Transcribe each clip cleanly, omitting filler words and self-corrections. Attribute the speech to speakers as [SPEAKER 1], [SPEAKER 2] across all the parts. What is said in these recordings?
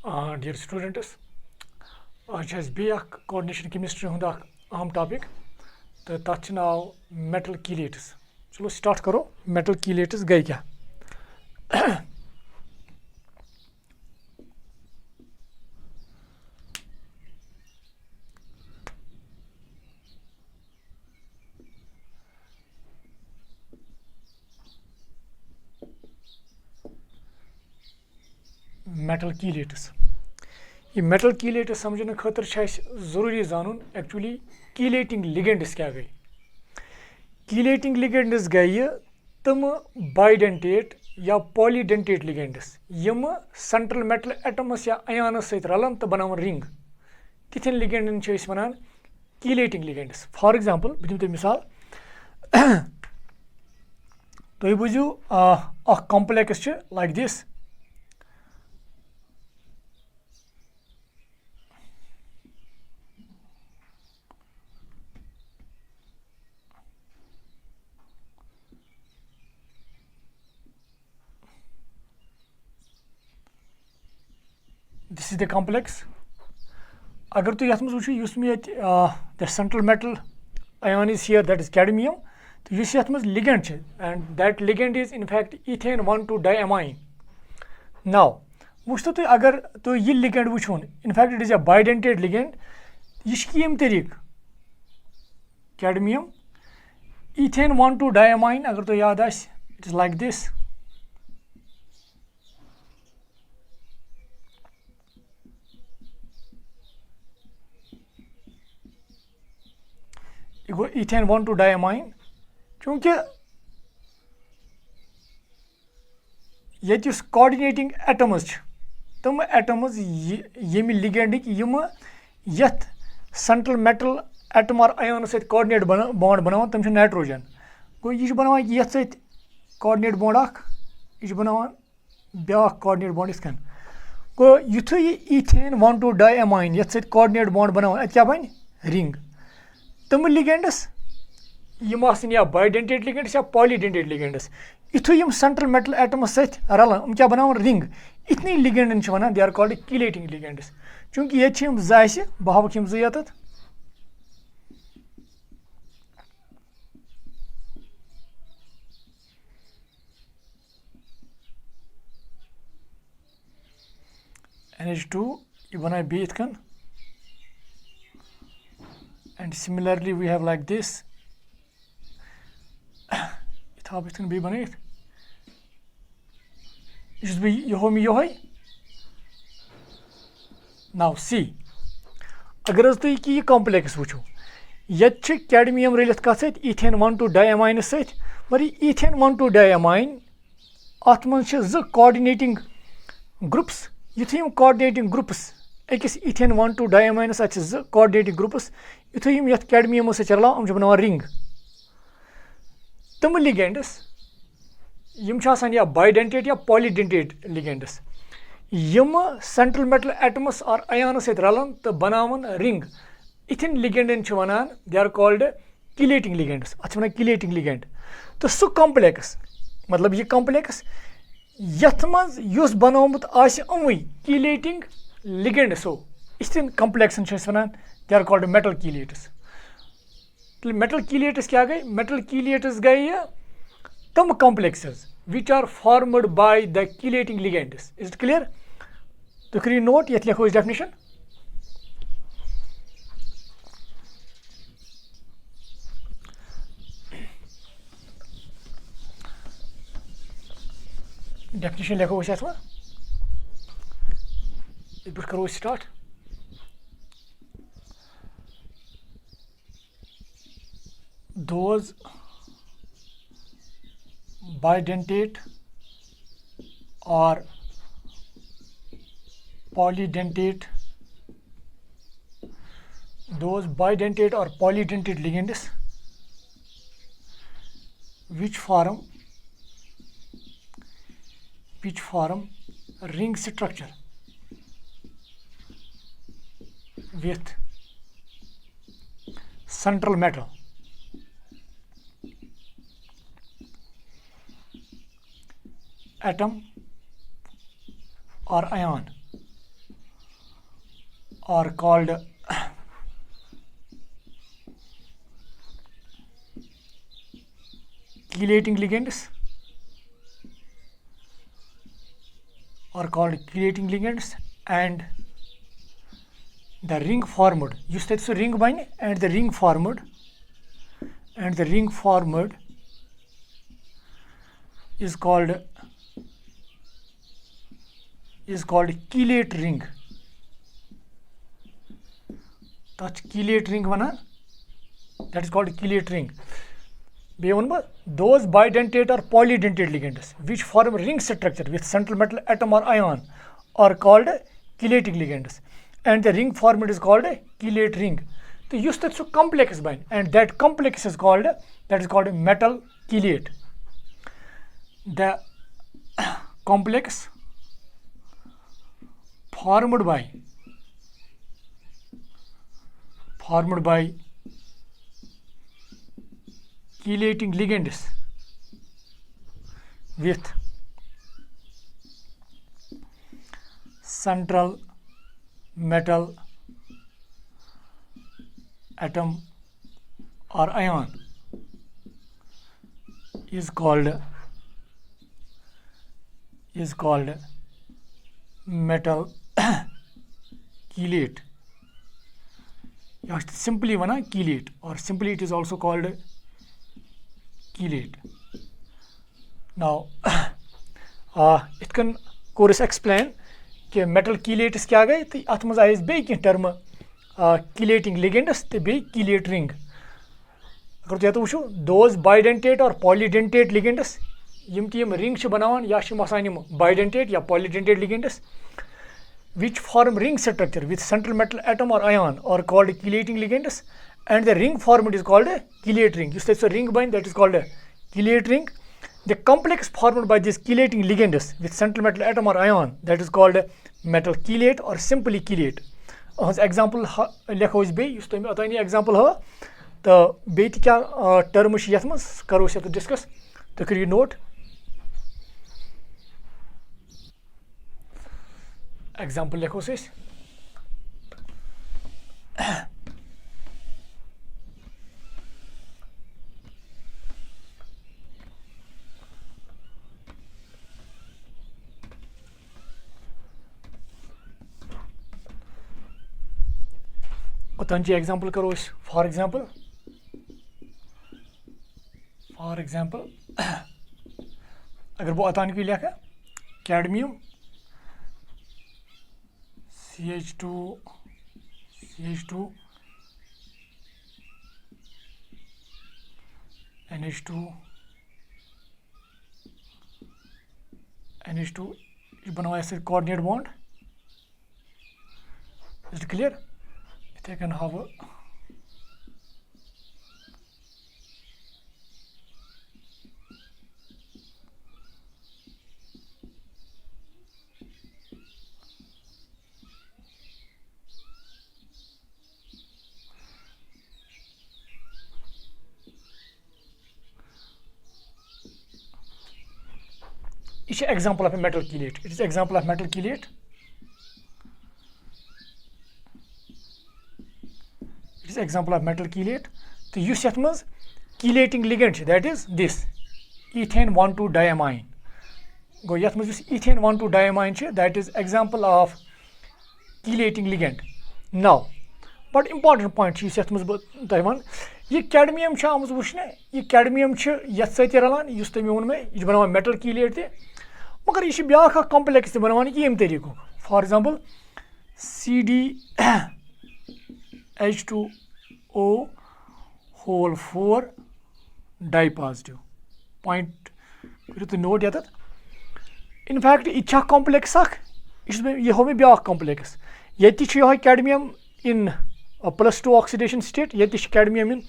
[SPEAKER 1] Dear students, आज छ अस coordination chemistry हुंद अहम टॉपिक तो तथ नाव मेटल कीलेट्स। चलो स्टार्ट करो। मेटल कीलेट्स गई क्या? मेटल कीलेट्स। ये मेटल कीलेट्स समझने खतर जरूरी जानून एक्चुअली कीलेटिंग लिगेंड्स क्या गई। कीलेटिंग लिगेंड्स गई तम बाइडेंटेट या पॉलीडेंटेट लिगेंड्स यम सेंट्रल मेटल एटमस या अयानस सहित रलन तो बनावन रिंग। तिथन लिगेंडन वनान कीलेटिंग लिगेंड्स। फॉर एग्जांपल बह दिम मिसाल तुम बुझू complex like this. This is the complex. अगर तो ये the central metal ion is here, that is cadmium. तो ये ligand and that ligand is in fact ethane 1,2-diamine. Now वुच तो अगर तो ये ligand वुचुन in fact it is a bidentate ligand. ये तरीक cadmium ethane 1,2-diamine अगर तो याद आस it is like this. Ethane 1,2-diamine चूंकि ये कोऑर्डिनेटिंग एटम्स तम एटम्स यम लिगेंडिक यम यथ सेंट्रल मेटल एटम और आयन सहित कोऑर्डिनेट बॉन्ड बनावान तम नाइट्रोजन। गो यह बनावान यथ सहित कोऑर्डिनेट बॉन्ड यह बनावान ब्या कोऑर्डिनेट बॉन्ड इस कन। गो युथ ये ईथेन 1,2-diamine यथ सहित कोऑर्डिनेट बॉन्ड बनावान क्या बन रिंग। तम लिगेंड्स यम या बाइडेंटेट लिगेंड्स या पॉलीडेंटेट लिगेंड्स युथु यम सेंट्रल मेटल एटमस सहित रलन क्या बनावन रिंग। इतनी लिगेंडन वनान they are called chelating ligands. चूंकि ये ज बह हावक यम ज NH2 ये बनाए बी इथकन। And similarly we have like this. It can be beneath. It should be yohoi. Now see. अगर तुम ये कॉम्प्लेक्स वुचो ये कैडमियम रलित कत सत ईथेन 1,2-diamine सत मगर ईथेन 1,2-diamine अत मन कोऑर्डिनेटिंग ग्रुप्स युथ यम कोऑर्डिनेटिंग ग्रुप्स अकिस ईथेन 1,2-diamine अत कोऑर्डिनेटिंग ग्रुप्स युथ यम यथ कैडमियम सत रलान बनावान रिंग। तम लिगेंड्स यम या बाइडेंटेट या पॉलीडेंटेट लिगेंड्स यम सेंट्रल मेटल एटमस और अयान सत रलन तो बनावन रिंग। इथन लिगेंडन वनान they are called chelating ligands. अत वनान कीलेटिंग लिगेंड। तो सह कॉम्प्लेक्स मतलब ये कॉम्प्लेक्स यथ मज युस बनोमुत आसि अमवै कीलेटिंग लिगेंड्सो इथन कॉम्प्लेक्सन वनान they are called metal chelates. Metal chelates क्या गई? मेटल कीलेट्स गई तम complexes which are formed by the chelating ligands. Is it clear? तो करिए नोट ये लिखो इस डेफिनेशन। डेफिनेशन लिखो इस करो start. Those bidentate or polydentate ligands which form ring structure with central metal atom or ion are called chelating ligands and the ring formed yus tati su ring bane and the ring formed is called chelate ring. That's chelate ring vanan, that is called chelate ring. Those bidentate or polydentate ligands which form ring structure with central metal atom or ion are called chelating ligands, and the ring formed is called chelate ring. So use that so complex bine, and that complex is called metal chelate. The complex formed by chelating ligands with central metal atom or ion is called metal chelate. Simply one chelate, or simply it is also called chelate. Now it can course explain कि metal chelates क्या गए तो अत मज आयस बे कह term chelating ligands तो बे chelate ring. अगर तुम वो those bidentate or polydentate ligands Yama तीम ring बनावान या bidentate या polydentate ligands which form ring structure with central metal atom or ion are called chelating ligands, and the ring formed is called chelate ring. You say so ring bind, that is called chelate ring. The complex formed by these chelating ligands with central metal atom or ion, that is called metal chelate or simply chelate. Example लिखो बे use तुम अतनी example हो तो बे क्या term यथ मज करो तो discuss तो करिए note. Example लिखो से तंजी एग्जाम्पल करो फॉर एग्जाम्पल अगर वो अतान की लिखा कैडमियम CH2 NH2 ये बनवाया ऐसे coordinate bond. Is it clear? They can have it's an example of a metal chelate. It is example of metal chelate. Example of metal chelate. So use yat maz chelating ligand, that is this ethane 1,2 diamine. Go yat maz ethane 1,2 diamine, that is example of chelating ligand. Now but important point use yat maz taiwan ये cadmium छ आमज वुचने ये cadmium छ यत सति रलान use तमे वोन मे ये बनावा metal chelate ते मगर ये ब्याख complex ते बनावान कि यम तरीको. For example CdH2O whole 4 dipositive point to note yet. In fact इच्छा complex इसमें ये हो में ब्याख complex यति छ यह cadmium in +2 oxidation state यति छ cadmium in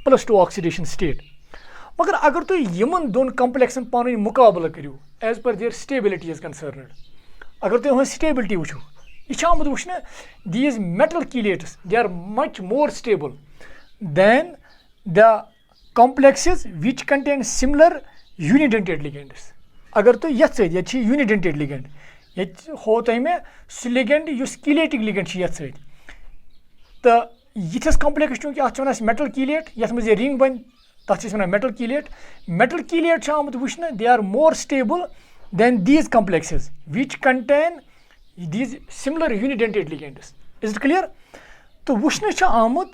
[SPEAKER 1] +2 oxidation state. मगर अगर तो यमन दोन complexन पानी मुकाबला करियो as per their stability is concerned, अगर तो stability वुचो these metal chelates, they are much more stable than the complexes which contain similar unidentate ligands. अगर तो यत सैद ये unidentate ligand ये होता है में ligand युस chelating ligand यत सैद तो यिथिस कॉम्प्लेक्स चूंकि अत वन मेटल कीलेट यथ मज रिंग बन तथ वन मेटल कीलेट आमुत वुचन they are more stable than these complexes which contain these similar unidentate ligands is it clear तो वुचन आमुत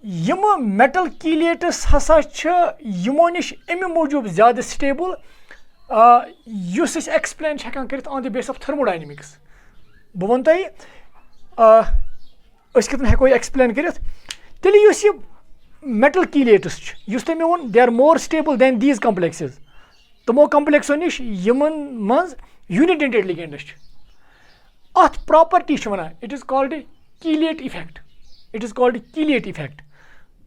[SPEAKER 1] यम मेटल कीलेट्स हसा यमो निश अमे मूजूब ज़्यादा स्टेबल एक्सप्लेन कर on the base of thermodynamics बह वन तुम कितन हेको एक्सप्लेन कर तेल मेटल कीलेट्स तुम वोन they are more stable than these complexes तमो कॉम्प्लेक्सो निश यमन मज यूनिडेंटेड लिगेंड्स अत प्रॉपर्टी वन it is called chelate effect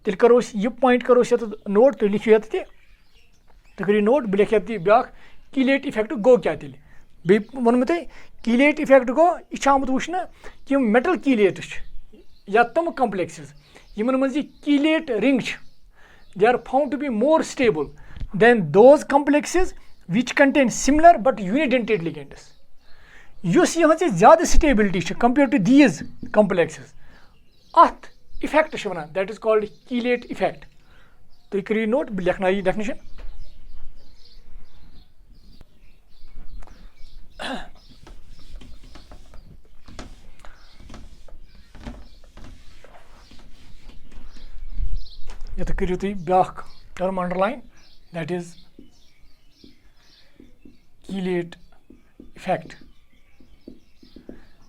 [SPEAKER 1] तेल करो यह पॉइंट करो नोट तुम लिखो ये तुम करो नोट बह लिख ब्या कीलेट इफेक्ट गो क्या तेल बे वोन तुम कीलेट इफेक्ट गो यह आमुत वुचन कि मेटल कीलेट्स या तम कॉम्प्लेक्सेस यमन मज chelate ring they are found to be more stable than those complexes which contain similar but unidentate ligands युस यह ज़्यादा stability compare to these complexes अत इफेक्ट वन that is called chelate effect तुम करो नोट बह लिखना यह डेफिनेशन ये करो तुम ब्या term underline that is chelate effect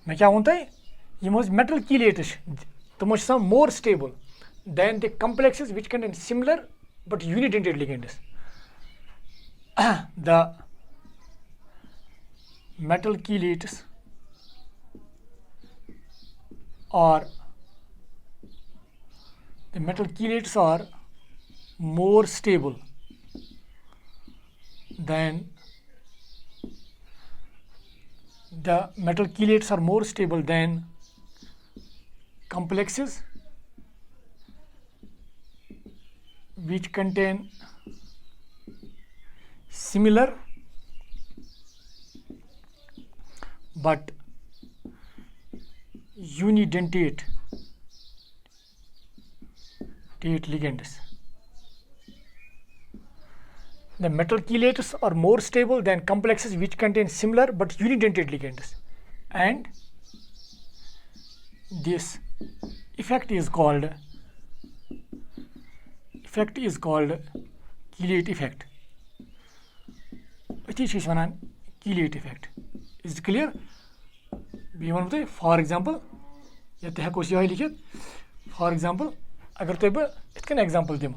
[SPEAKER 1] मैं क्या वो तुम मेटल कीलेट्स तमो मोर stable than the complexes which contain similar but unidentate ligands the metal chelates are more stable than complexes which contain similar but unidentate ligands. The metal chelates are more stable than complexes which contain similar but unidentate ligands, and this effect is called chelate effect. This is one chelate effect. Is it clear? For example, अगर तुम बह example दिम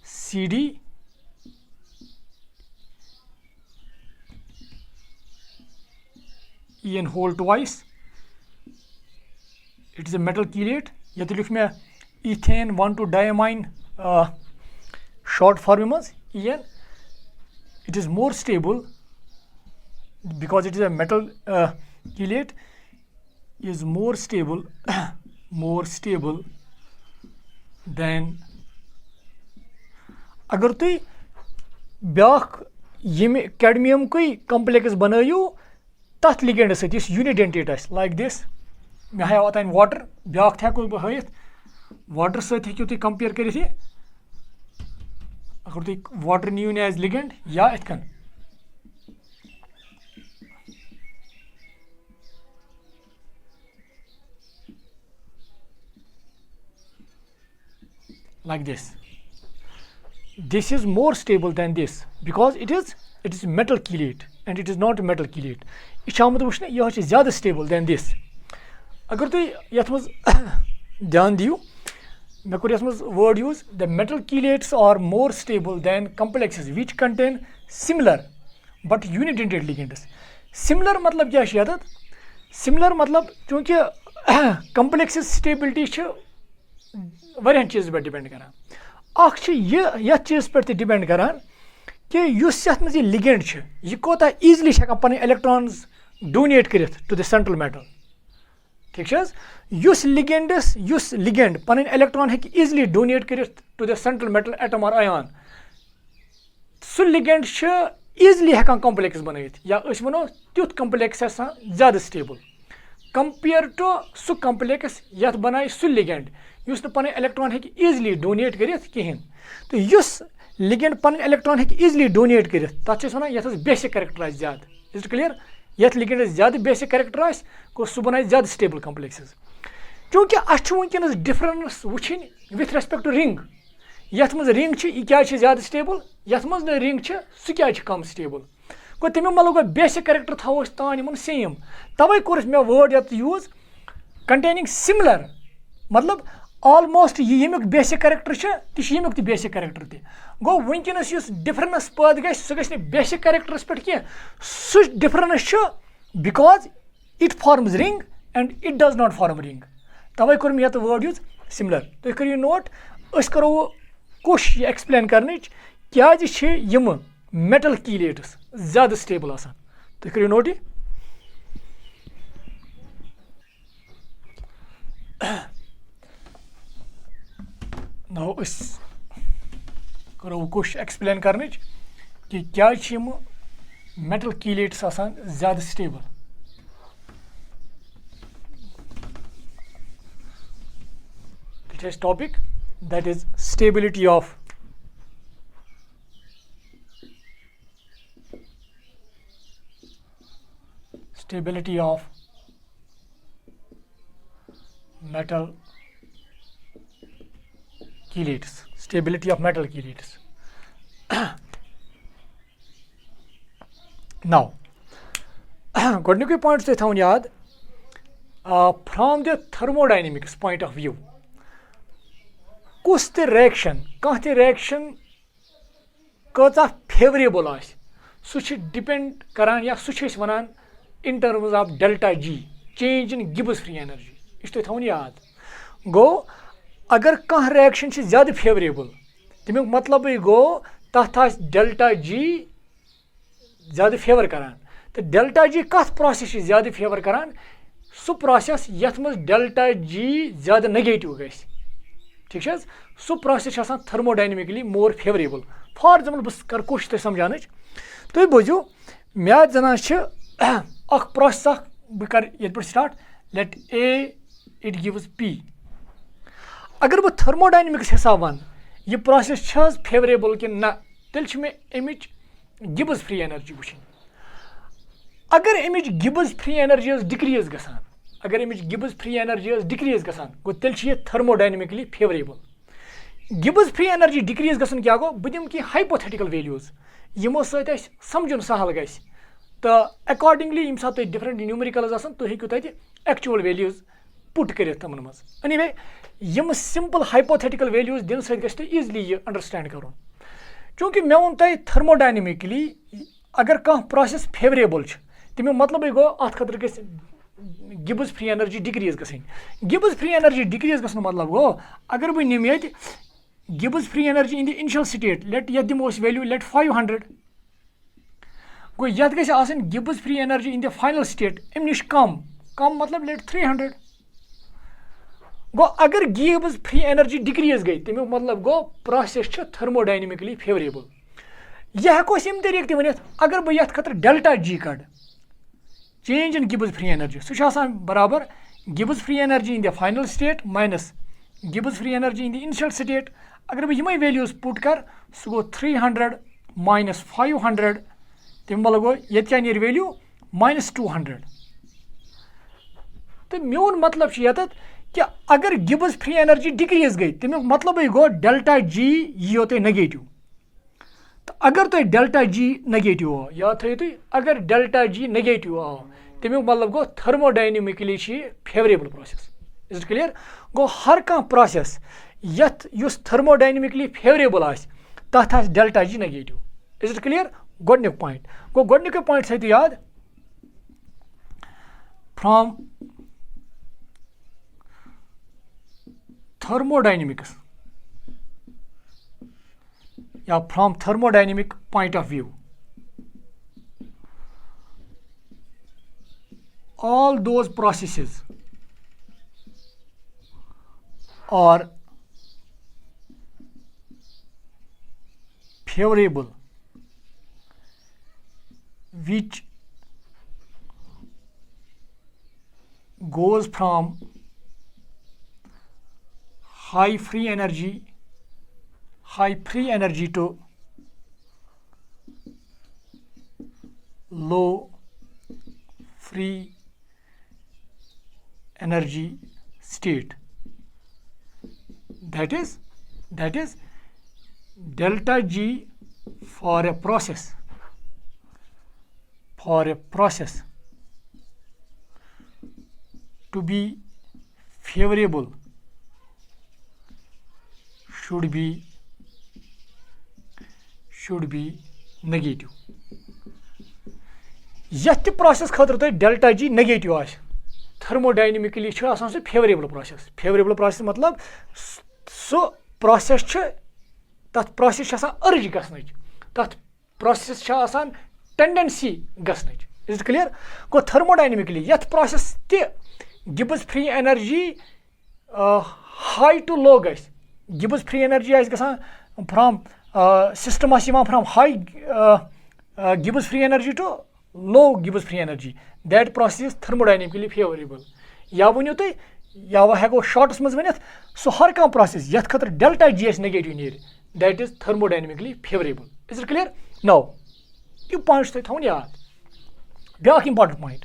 [SPEAKER 1] CD EN whole twice, it is a metal chelate. ये लिख मैं ethane 1,2-diamine short form मज EN. It is more stable because it is a metal chelate is more stable than अगर तुम ब्या कैडमियम कोई कॉम्प्लेक्स बनायु तथ लिगेंड सत यूनिडेंटेट लाइक दिस मे हाव अतन वाटर ब्या हेको बह हयित वाटर सत हेकु तुम कंपेयर कर अगर तुम वाटर नीन एज लिगेंड या इथकन like this is more stable than this because it is metal chelate and it is not metal chelate. यह आमुत वुचन यह ज़्यादा stable than this. अगर तुम यथ मज ध्यान दियो मे कोर यथ मज word use the metal chelates are more stable than complexes which contain similar but unidentate ligands. Similar मतलब क्या है? Similar मतलब चूँकि complexes stability वारियान चीज़ पे डिपेंड करान यह चीज़ पे डिपेंड करान कि युस यथ मज लिगेंड यह कोता ईजिली हेकान पन इलेक्ट्रॉन्स डोनेट कर टू द सेंट्रल मेटल. ठीक युस लिगेंड पन इलेक्ट्रॉन हेक ईजिली डोनेट कर to the central metal atom और आयन सह लिगेंड ईजिली हेकान कॉम्प्लेक्स बनत या वनो तुथ कॉम्प्लेक्स ज़्यादा स्टेबल कंपेयर टू सु कम्प्लेक्स यथ बनाए सु लिगेंड युस न पन इलेक्ट्रॉन हेकि इजीली डोनेट करित कहीं तो युस लिगेंड पन इलेक्ट्रॉन हेकि इजीली डोनेट करित तथ वन यथ बेसिक कैरेक्टर आस ज्यादा इज क्लियर यथ लिगेंड ज्यादा बेसिक कैरेक्टर आस को सु बनाए ज्यादा स्टेबल कम्प्लेक्सेस चूंकि अस वनकस डिफरेंस वुचिन विथ रेस्पेक्ट टू रिंग यथ मज रिंग यह क्या ज्यादा स्टेबल यथ मज न रिंग सु क्या कम स्टेबल गो तमें मतलब गो बेसिक कैरेक्टर थो तान सेम तवे कोर मे वर्ड ये यूज कंटेनिंग सिमिलर मतलब ऑलमोस्ट यमुक बेसिक कैरेक्टर तमुक बेसिक कैरेक्टर गो वनकस डिफरेंस पैद गई सह गई बेसिक कैरेक्टरस पे कह सह difference because it forms ring and it does not form ring तवे कोर ये वर्ड यूज सिमिलर तुम करो नोट करो कोशिश एक्सप्लेन कर क्या मेटल कीलेट्स ज्यादा स्टेबल आसान तुम करो नोट नो करो कोशिश एक्सप्लेन कर कि क्या मेटल कीलेट्स आसान ज्यादा stable topic that is stability of metal chelates. Now गोडनिक पॉइंट तुम थवन याद from the thermodynamics point of view कुछ रिएक्शन कह रिएक्शन कचा फेवरेबल सह डिपेंड करान या सह वनान in terms of delta G change in Gibbs free energy यह थवन याद गो अगर कह रिएक्शन ज्यादा फेवरेबल तमुक मतलब गो तथ डेल्टा जी ज्यादा फेवर करान तो डेल्टा जी कथ प्रोसेस ज्यादा फेवर करान सह प्रोसेस यथ मज डेल्टा जी ज्यादा नेगेटिव गई ठीक सह process thermodynamically more favourable for example बस कर कोशिश तुम समझान तुम बोझो मे जनान प्रोसेस बह कर ये पे start let a it gives P अगर बह थर्मोडायनेमिक्स हिसाब वन यह प्रोसेस फेवरेबल कि ना तेल मे अमिच गिब्स फ्री एनर्जी वुचन अगर अमिच गिब्स फ्री एनर्जी डिक्रीज गसान अगर अमिच गिब्स फ्री एनर्जी डिक्रीज गसान गो तेल यह thermodynamically favourable Gibbs free energy decrease गसन क्या गो बह दिम कि हाइपोथेटिकल वैल्यूज यमो सत समझुन सहल गस तो अकॉर्डिंगली यम सात डिफरेंट न्यूमेरिकल्स आसान तुम हेकु तत एक्चुअल वैल्यूज पुट कर तमन मज एनीवे यम सिंपल हाइपोथेटिकल वैल्यूज दिन सत गस इजली यह अंडरस्टैंड कर चूंकि मे वो तुम थर्मोडायनेमिकली अगर कह प्रोसेस फेवरेबल तमें मतलब गो अत खतर गस गिब्स फ्री एनर्जी डिक्रीज गई गिब्स फ्री एनर्जी डिक्रीज गसन मतलब गो अगर बह निम ये Gibbs free energy in the initial state let ये दिमो वैल्यू लेट 500 गो ये गई Gibbs free energy in the final state अम नश कम मतलब लेट 300 गो अगर गिब्स फ्री एनर्जी डिक्रीज गई तमें मतलब गो प्रोसेस थर्मोडायनेमिकली फेवरेबल यह हेको अम तरीक वन अगर बह ये खतर डेल्टा जी कड़ change in Gibbs free energy सह बराबर Gibbs free energy in the final state minus Gibbs free energy in the initial state अगर बह यम वैल्यूज पुट कर सह गो 300 माइनस 500 तम मतलब गो ये क्या नीर वैल्यू माइनस 200 तो मोन मतलब ये कि अगर गिब्स फ्री एनर्जी डिक्रीज गई तमुक मतलब गो डेल्टा जी यो तुम नेगेटिव तो अगर तुम डेल्टा जी नेगेटिव हो या थो तुम अगर डेल्टा जी नेगेटिव आओ तमुक मतलब गो thermodynamically favourable process is it clear गो हर कह प्रोसेस यथ युस थर्मोडायनेमिकली फेवरेबल आस तथ आस delta G negative is it clear गोडनिक पॉइंट गो गोडनिक पॉइंट थो याद फ्रॉम thermodynamics या from thermodynamic point of view all those processes are favorable which goes from high free energy to low free energy state. That is delta G for a process to be favorable should be negative. Yet process khatar to delta G negative आश thermodynamically छ आसान से favorable process मतलब सो process छ तथ process छ आसान urge गसनच तथ process छ आसान tendency गसनच. Is it clear? Go thermodynamically yet process te Gibbs free energy high to low guys. Gibbs free energy is from system from high Gibbs free energy to low Gibbs free energy. That process is thermodynamically favorable. Ya wonu tey ya heko shorts maz vanith so har kam process yat khatar delta G is negative near that is thermodynamically favorable. Is it clear? Now you points tey thaun yaad. Byak important point.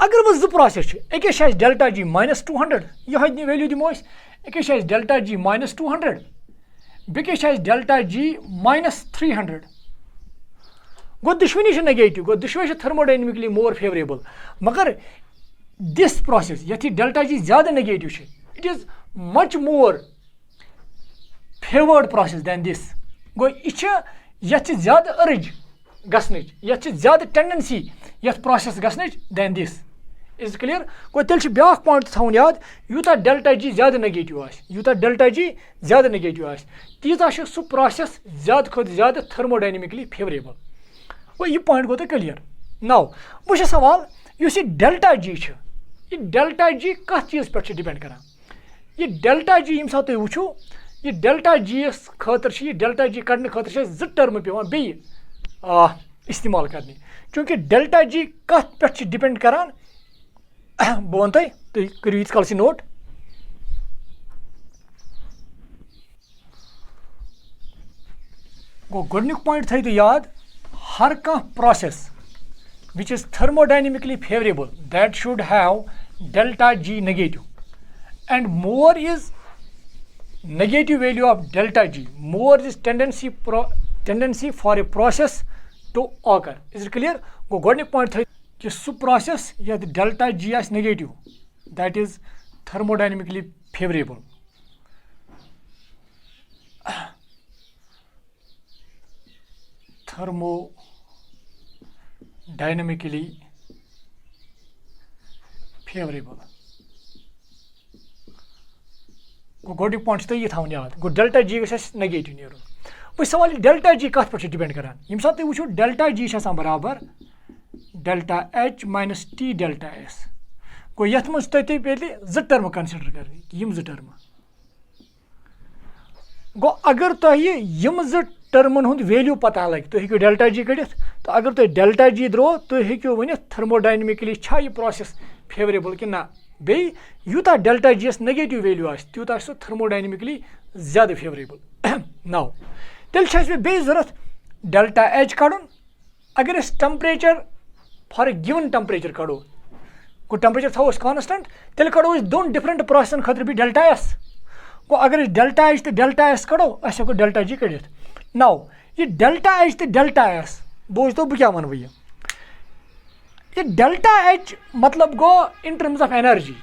[SPEAKER 1] Agar was the process ek shais delta G minus 200 ye hadni value dimois ek shais delta G minus 200 beke shais delta G minus 300 go dishwani is negative go dishwani is thermodynamically more favorable magar this process yathi delta G zyada negative she it is much more favored process than this go icha yathi zyada urge gasnich yathi zyada tendency yath process gasnich than this. Is clear? Go tel byak point thaun yaad yuta delta G zyada negative ash yuta delta G zyada negative ash teeza sh su process zyada khod zyada thermodynamically favorable. Go ye point go to clear. Now mush sawal you see delta G ch ye delta G kath cheez per depend karan ye delta G im sat wuchu ye delta G s khatir ch ye delta G kadne khatir ch z term pevan be istemal karni kyunki delta G kath per depend karan bond tey to kariyo its kalsi note go godnik point thay to yaad har ka process which is thermodynamically favorable that should have delta G negative and more is negative value of delta G more is tendency for a process to occur. Is it clear? Go godnik point thay कि सु process या delta G is negative that is thermodynamically favorable. Thermodynamically favorable. Go godnik points to ye thaun yaad go delta G is negative near. वो सवाल delta G कथ पर depend करान यम साथ वो delta G छ बराबर delta H minus T delta S को यथ मज तते पहले ज टर्म कंसीडर करनी यम ज टर्म गो अगर तो ये यम ज टर्मन हुंद वैल्यू पता लग तो हेक्यो delta G कडित तो अगर तो delta G द्रो तो हेक्यो वनि थर्मोडायनामिकली छा ये प्रोसेस फेवरेबल कि ना बे युता delta G एस नेगेटिव वैल्यू आस त्युता सो थर्मोडायनामिकली ज्यादा फेवरेबल नाउ तेल छस बे जरूरत delta H काडुन अगर इस temperature for a given temperature kado को temperature था constant तेल कड़ो इस दोन different process खतर भी delta S को अगर इस delta H तो delta S कड़ो ऐसे को delta G कड़ित now ये delta H तो delta S बोझ तो क्या मन भैया ये delta H मतलब गो in terms of energy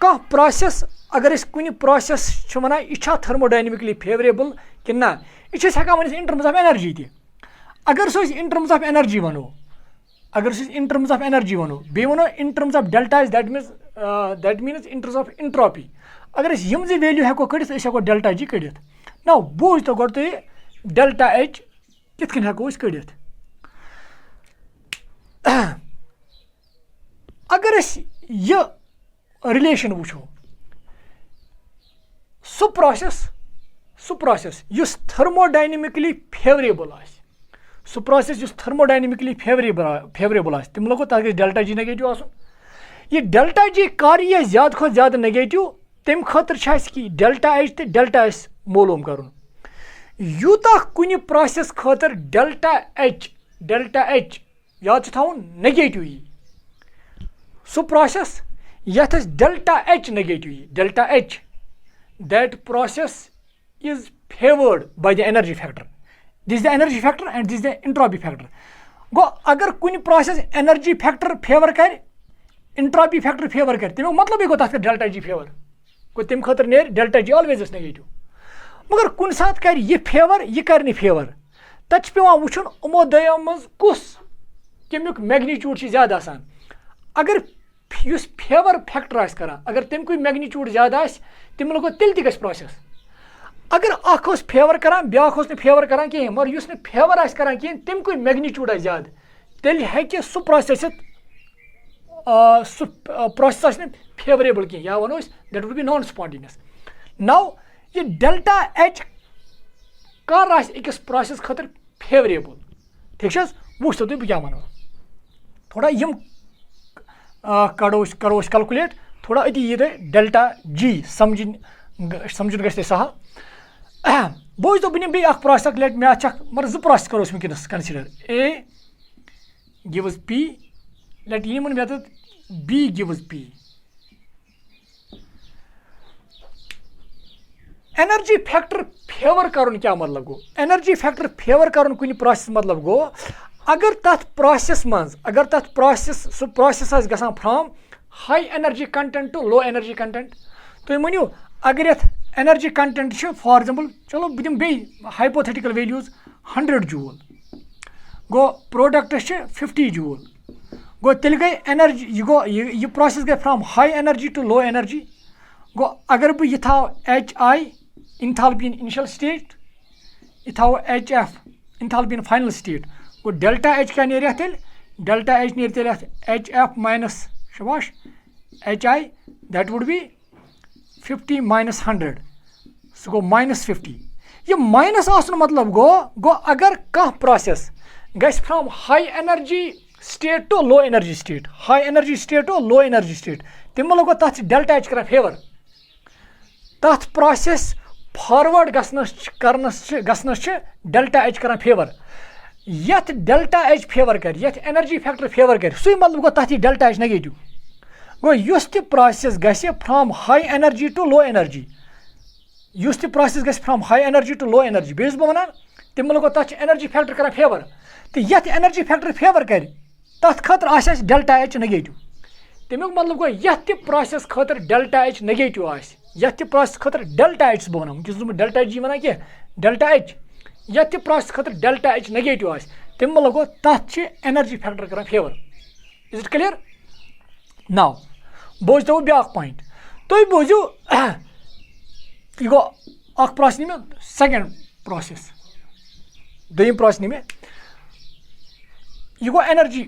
[SPEAKER 1] का process अगर इस कुनी process चुमना इच्छा thermodynamically favorable किन्ना इच्छा सका मन in terms of energy थी अगर सो in terms of energy बनो अगर in terms of energy वनो बे वनो in terms of delta is that means in terms of entropy अगर इस यम जी वैल्यू है को कड़ित ऐसा को delta G कड़ित now बोझ तो गो तो delta H कितकन है को इस कड़ित अगर इस ये relation वुचो सु process युस thermodynamically favorable आस सु process युस thermodynamically favorable आस तिम लोगो ताकि delta G नेगेटिव आसो ये डेल्टा जी कर यह ज़्यादा खो ज़्यादा नेगेटिव तम खतर कि डेल्टा एच तो डेल्टा एस मालूम कर यूता कुछ प्रोसेस खतर डेल्टा एच याद थवन नेगेटिव यी सो प्रोसेस यथ डेल्टा एच नेगेटिव यी delta H that process is favoured by the energy factor this the energy factor and this the entropy factor गो अगर कुछ प्रोसेस एनर्जी फैक्टर फेवर कर एंट्रोपी फैक्टर फेवर कर तमें मतलब गो तथ डेल्टा जी फेवर गो तम खतर ने डेल्टा जी ऑलवेज नेगेटिव मगर कुछ सात कर यह फेवर यह कर फेवर तत पे वुचन उमो दयो मज कुस कमुक मैग्नीट्यूड ज्यादा आसान अगर फेवर फैक्टर करा अगर तमक मैग्नीट्यूड ज्यादा तम गो तेल तक प्रोसेस अगर अख फेवर करान ब्याख फेवर करान कहें मगर युस फेवर करान कहें तमक मैग्नीट्यूड ज्यादा तेल हेकि सह प्रोसेस सह प्रोसेस फेवरेबल कहें या वनो that would B non spontaneous now ये डेल्टा एच कर अकिस प्रोसेस खतर फेवरेबल ठीक वो तुम क्या वनो थोड़ा यम करो कैलकुलेट थोड़ा अति ये डेल्टा जी समझन गए सहल बोज तो बह बे प्रोसेस लेट मे मगर जो प्रोसेस करो वनस consider A gives P let यमन method B gives P energy factor favour कर क्या मतलब गो एनर्जी फैक्टर फेवर कर कुछ प्रोसेस मतलब गो अगर तथ प्रोसेस मज अगर तथ प्रोसेस सह प्रोसेस गसान from high energy content to low energy content तुम वनो अगर ये एनर्जी कंटेंट फॉर एग्जांपल चलो बह दिम हाइपोथेटिकल वैल्यूज 100 जूल गो प्रोडक्ट 50 जूल गो तेल गई एनर्जी यह प्रोसेस गई from high energy to low energy गो अगर बह यह थो H I enthalpy in initial state यह थो H F enthalpy in final state गो डेल्टा एच क्या नेर तेल डेल्टा एच नेर तेल एच एफ माइनस शबाश H I that would be 50 minus 100 सह गो -50 यह माइनस मतलब गो अगर कह प्रोसेस गस from high energy state to low energy state high energy state to low energy state तम गो तथ डेल्टा एच कर फेवर तथ प्रोसेस फॉरवर्ड गसनस डेल्टा एच कर फेवर यथ डेल्टा एच फेवर कर यथ एनर्जी फैक्टर फेवर कर सही मतलब गो तथ डेल्टा एच नेगेटिव गो युस तह प्रोसेस गसे from high energy to low energy युस तह प्रोसेस गसे from high energy to low energy बेस बह वन तम गो तथ एनर्जी फैक्टर कर फेवर तो यथ एनर्जी फैक्टर फेवर कर तथ खतर आस डेल्टा एच नेगेटिव तमिक मतलब गो यथ प्रोसेस खतर डेल्टा एच नेगेटिव आस यथ प्रोसेस खतर डेल्टा एच बह वन डेल्टा जी वन कह डेल्टा एच यथ प्रोसेस खतर डेल्टा एच नेगेटिव आस तम मतलब गो तथ एनर्जी फैक्टर कर favour is it clear now बोझ तो ब्या पॉइंट तुम बोझू यह गो प्रोसेस नी सेकेंड प्रोसेस दोम प्रोसेस नी यह गो energy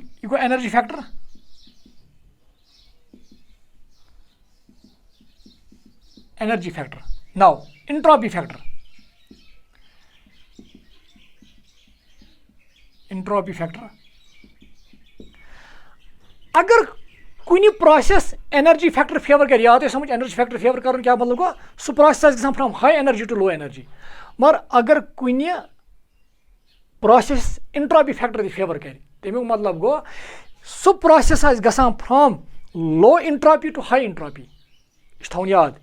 [SPEAKER 1] factor now entropy factor अगर कुछ प्रोसेस एनर्जी फैक्टर फेवर कर याद समझ एनर्जी फैक्टर फेवर कर क्या मतलब गो सह प्रोसेस गसान from high energy to low energy मगर अगर कुछ प्रोसेस एंट्रोपी फैक्टर फेवर कर तमिक मतलब गो सह प्रोसेस गसान from low entropy to high entropy थवन याद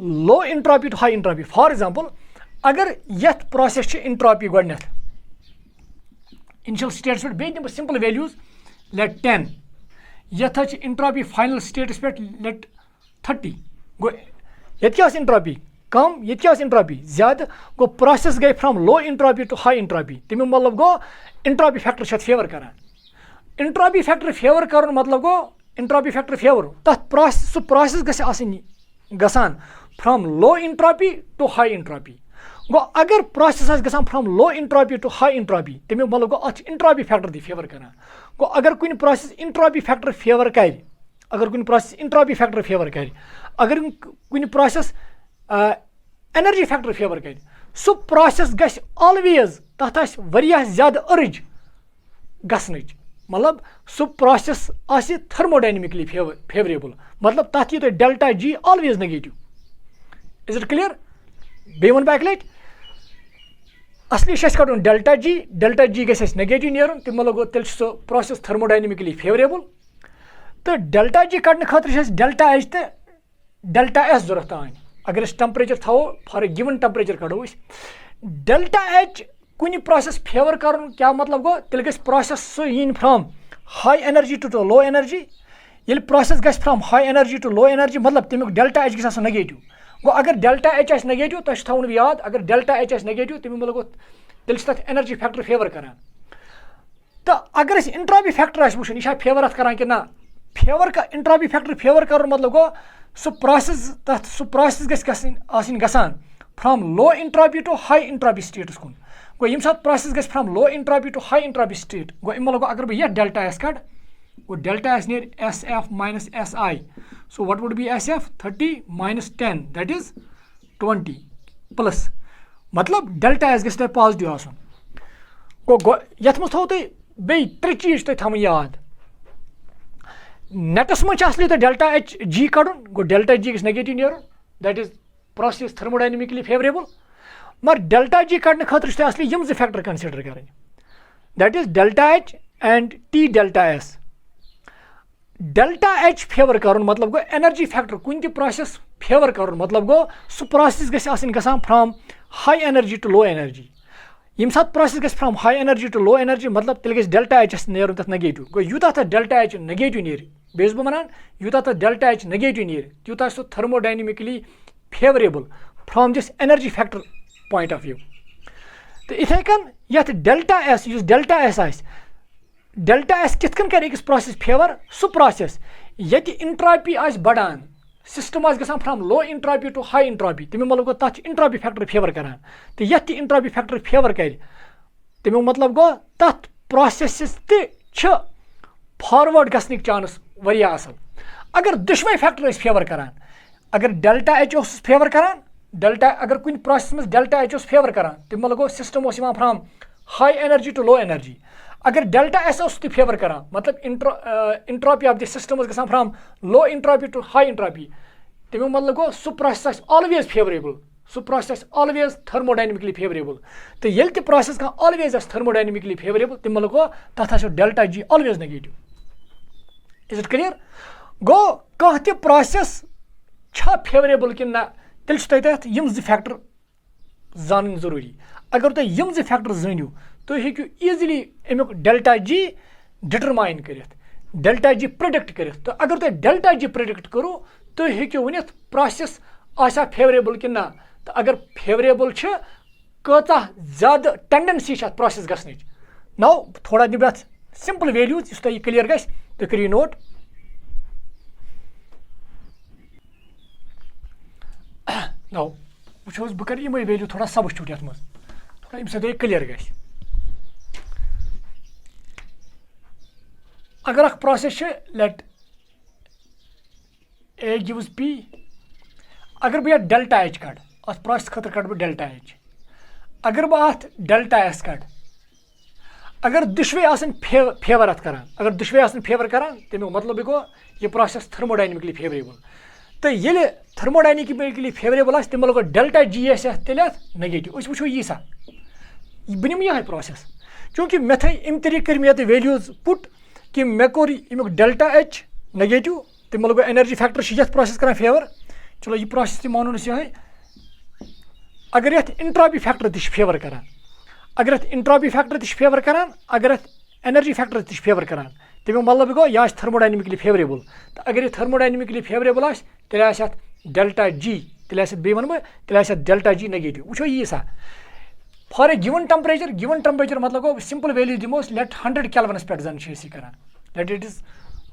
[SPEAKER 1] low entropy to high entropy for example अगर यथ प्रोसेस एंट्रोपी गो इनिशियल स्टेट्स पे बे दिम सिंपल वैल्यूज लेट 10 यथ एंट्रोपी फाइनल स्टेट्स पे लेट 30 गो ये एंट्रोपी कम ये एंट्रोपी ज्यादा गो प्रोसेस गई from low entropy to high entropy तमिक मतलब गो एंट्रोपी फैक्टर फेवर कर एंट्रोपी फैक्टर फेवर कर मतलब गो एंट्रोपी फैक्टर फेवर तथ प्रोसेस सह प्रोसेस गसान from low entropy to high entropy गो अगर प्रोसेस गसान from low entropy to high entropy तमिक मतलब गो अत एंट्रोपी फैक्टर दी फेवर कर गो अगर कुछ प्रोसेस एंट्रोपी फैक्टर फेवर कर अगर कुछ प्रोसेस एंट्रोपी फैक्टर फेवर कर अगर कुछ प्रोसेस एनर्जी फैक्टर फेवर कर सह प्रोसेस गस ऑलवेज तथ ज्यादा अर्ज गसन मतलब सह प्रोसेस आसि थर्मोडायनेमिकली फेवरेबल मतलब तथ यी delta G always negative is it clear बे वन बह लट असली कड़न डेल्टा जी गस नेगेटिव नेरन तम मतलब गो तेल सह प्रोसेस थर्मोडायनेमिकली फेवरेबल तो डेल्टा जी कड़ने खतर डेल्टा एच तो डेल्टा एस जरूरत आन अगर टेम्परेचर थो फॉर ए गिवन टेम्परेचर कड़ो डेल्टा एच कुछ प्रोसेस फेवर कर क्या मतलब गो तेल गस प्रोसेस सह from high energy to low energy ये प्रोसेस गस from high energy to low energy मतलब तमिक डेल्टा एच गस नेगेटिव गो अगर डेल्टा एच आस नेगेटिव तुम थवन याद अगर डेल्टा एच आस नेगेटिव तमिक मतलब गो तेल तथ एनर्जी फैक्टर फेवर करान तो अगर इंट्रॉपी फैक्टर आस वुचन यह फेवर करान कि ना फेवर का इंट्रॉपी फैक्टर फेवर कर मतलब गो सह प्रोसेस गसान from low entropy to high entropy states कुन गो यम सात प्रोसेस गस from low entropy to high entropy state गो मतलब गो अगर बह यह डेल्टा एस कड़ गो डेल्टा एस नेर S F minus S I so what would be S F 30 minus 10 that is 20 plus मतलब डेल्टा एस गस पॉजिटिव आसन गो यथ मज थो तुम बे त्रे चीज तुम थवन याद नेटस मज असली तो डेल्टा एच जी कड़न गो डेल्टा जी गस नेगेटिव नेरन that is process thermodynamically favourable मगर डेल्टा जी कड़ने खतर असली यम फैक्टर कंसिडर कर that is delta H and T delta S delta H favour कर मतलब गो एनर्जी फैक्टर कुन प्रोसेस फेवर कर मतलब गो सह प्रोसेस गसान from high energy to low energy यम सात प्रोसेस गस from high energy to low energy मतलब तेल गस डेल्टा एच नेर तथ नेगेटिव गो यूता तथ डेल्टा एच नेगेटिव नेर बेस बह वनान यूता तथ डेल्टा एच नेगेटिव नेर तूता सह thermodynamically favourable from this energy factor point of view तो इथे कन यथ डेल्टा एस आस डेल्टा एस कितकन कर अकिस प्रोसेस फेवर सह प्रोसेस ये इंट्रॉपी आस बढ़ान सिस्टम आस गसान from low entropy to high entropy तमिक मतलब गो तथ इंट्रॉपी फैक्टर फेवर करान तो यथ इंट्रॉपी फैक्टर फेवर कर तमिक मतलब गो तथ प्रोसेस फॉरवर्ड गसनिक चांस वरिया असल अगर दुश्मन फैक्टर फेवर करान अगर डेल्टा एच फेवर करान डेल्टा अगर कुछ प्रोसेस में डेल्टा एच फेवर करान तम मतलब गो system from high energy to low energy अगर डेल्टा एस फेवर करान मतलब इंट्रॉपी ऑफ द सिस्टम गसान from low entropy to high entropy तमिक मतलब गो सह प्रोसेस ऑलवेज फेवरेबल सह प्रोसेस ऑलवेज थर्मोडायनेमिकली फेवरेबल तो ये प्रोसेस ऑलवेज थर्मोडायनेमिकली फेवरेबल तम मतलब गो तथ delta G always negative is it clear गो कह त प्रोसेस फेवरेबल कि ना तेल तथ यम फैक्टर जान जरूरी अगर तुम यम फैक्टर जानियो तुम हेकू ईजिली अमुक डेल्टा जी डिटरमाइन कर डेल्टा जी प्रिडिक्ट कर तो अगर तुम डेल्टा जी प्रिडिक्ट करो तुम हेकू वन प्रोसेस आसा फेवरेबल कि ना तो अगर फेवरेबल कता ज्यादा टेंडेंसी प्रोसेस गसनच नौ थोड़ा दिव सिंपल वैल्यूज इस तुम क्लियर गस तुम करियो नोट नौ वो बह कर यम वैल्यू थोड़ा सबस्टिट्यूट ये मज थोड़ा अम सत क्लियर गस अगर अख process let a gives P अगर बह डेल्टा एच कड़ अत प्रोसेस खतर कड़ बह डेल्टा एच अगर बह अत डेल्टा एस कड़ अगर दुशवे आसन फेवर अत करान अगर दुशवे आसन फेवर करान तमिक मतलब गो यह प्रोसेस थर्मोडायनेमिकली फेवरेबल तो ये थर्मोडायनेमिकली फेवरेबल आस तम मतलब डेल्टा जी एस तेल नेगेटिव वो यी सा बह निम यह प्रोसेस चूँकि मे थे अम तरीक कर मे वैल्यूज पुट कि मे कोर अमुक डेल्टा एच नेगेटिव तम मतलब एनर्जी फैक्टर ये प्रोसेस कर फेवर चलो यह प्रोसेस तक मानो ये अगर ये इंट्रॉपी फैक्टर तह फेवर करान अगर ये इंट्रॉपी फैक्टर तह फेवर करान अगर ये एनर्जी फैक्टर तह फेवर करान तमिक मतलब गो यह थर्मोडायनेमिकली फेवरेबल तो अगर यह थर्मोडायनेमिकली फेवरेबल तेल डेल्टा जी तेल बे वन तेल डेल्टा जी नेगेटिव वो यी सा फॉर ए गिवन टेम्परेचर मतलब गो सिंपल वैल्यू दिमो लेट 100 केल्विनस पे जन करान let it is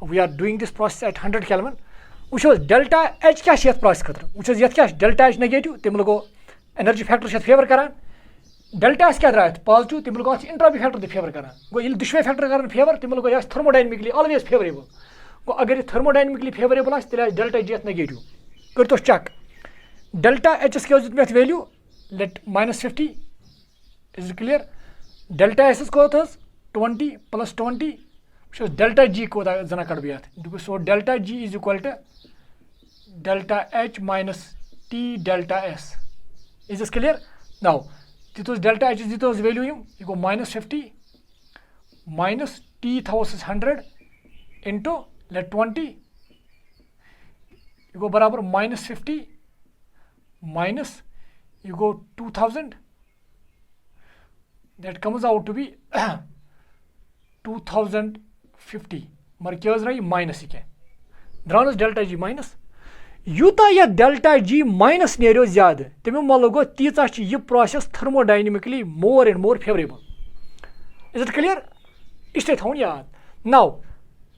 [SPEAKER 1] we are doing this process at 100 kelvin वो डेल्टा एच क्या प्रोसेस खतर वो ये क्या डेल्टा एच नेगेटिव तम गो एनर्जी फैक्टर फेवर करान डेल्टा एस क्या द्रा पॉजिटिव तम गो इंट्रॉपी फैक्टर तह फेवर करान गो ये दुशवे फैक्टर कर फेवर तम गो यह थर्मोडायनेमिकली ऑलवेज फेवरेबल गो अगर यह थर्मोडायनेमिकली फेवरेबल तेल डेल्टा जी नेगेटिव कर तो चेक डेल्टा एच क्या दित मे value let -50 is clear delta S कोत 20 + 20 वुचो डेल्टा जी कोता जना कड़ बियात so delta G is equal to delta H minus T delta S is this clear now दितोस डेल्टा एच दितोस वैल्यू ये गो -50 माइनस टी थोस 100 इंटू लेट 20 ये गो बराबर -50 minus you go 2000 that comes out to be 2050 मगर क्या रही माइनस क्या द्रानस डेल्टा जी माइनस यूता यह डेल्टा जी माइनस नेरो ज्यादा तमें मल गो तीचा यह process thermodynamically more and more favourable is it clear इसे थोन याद नाउ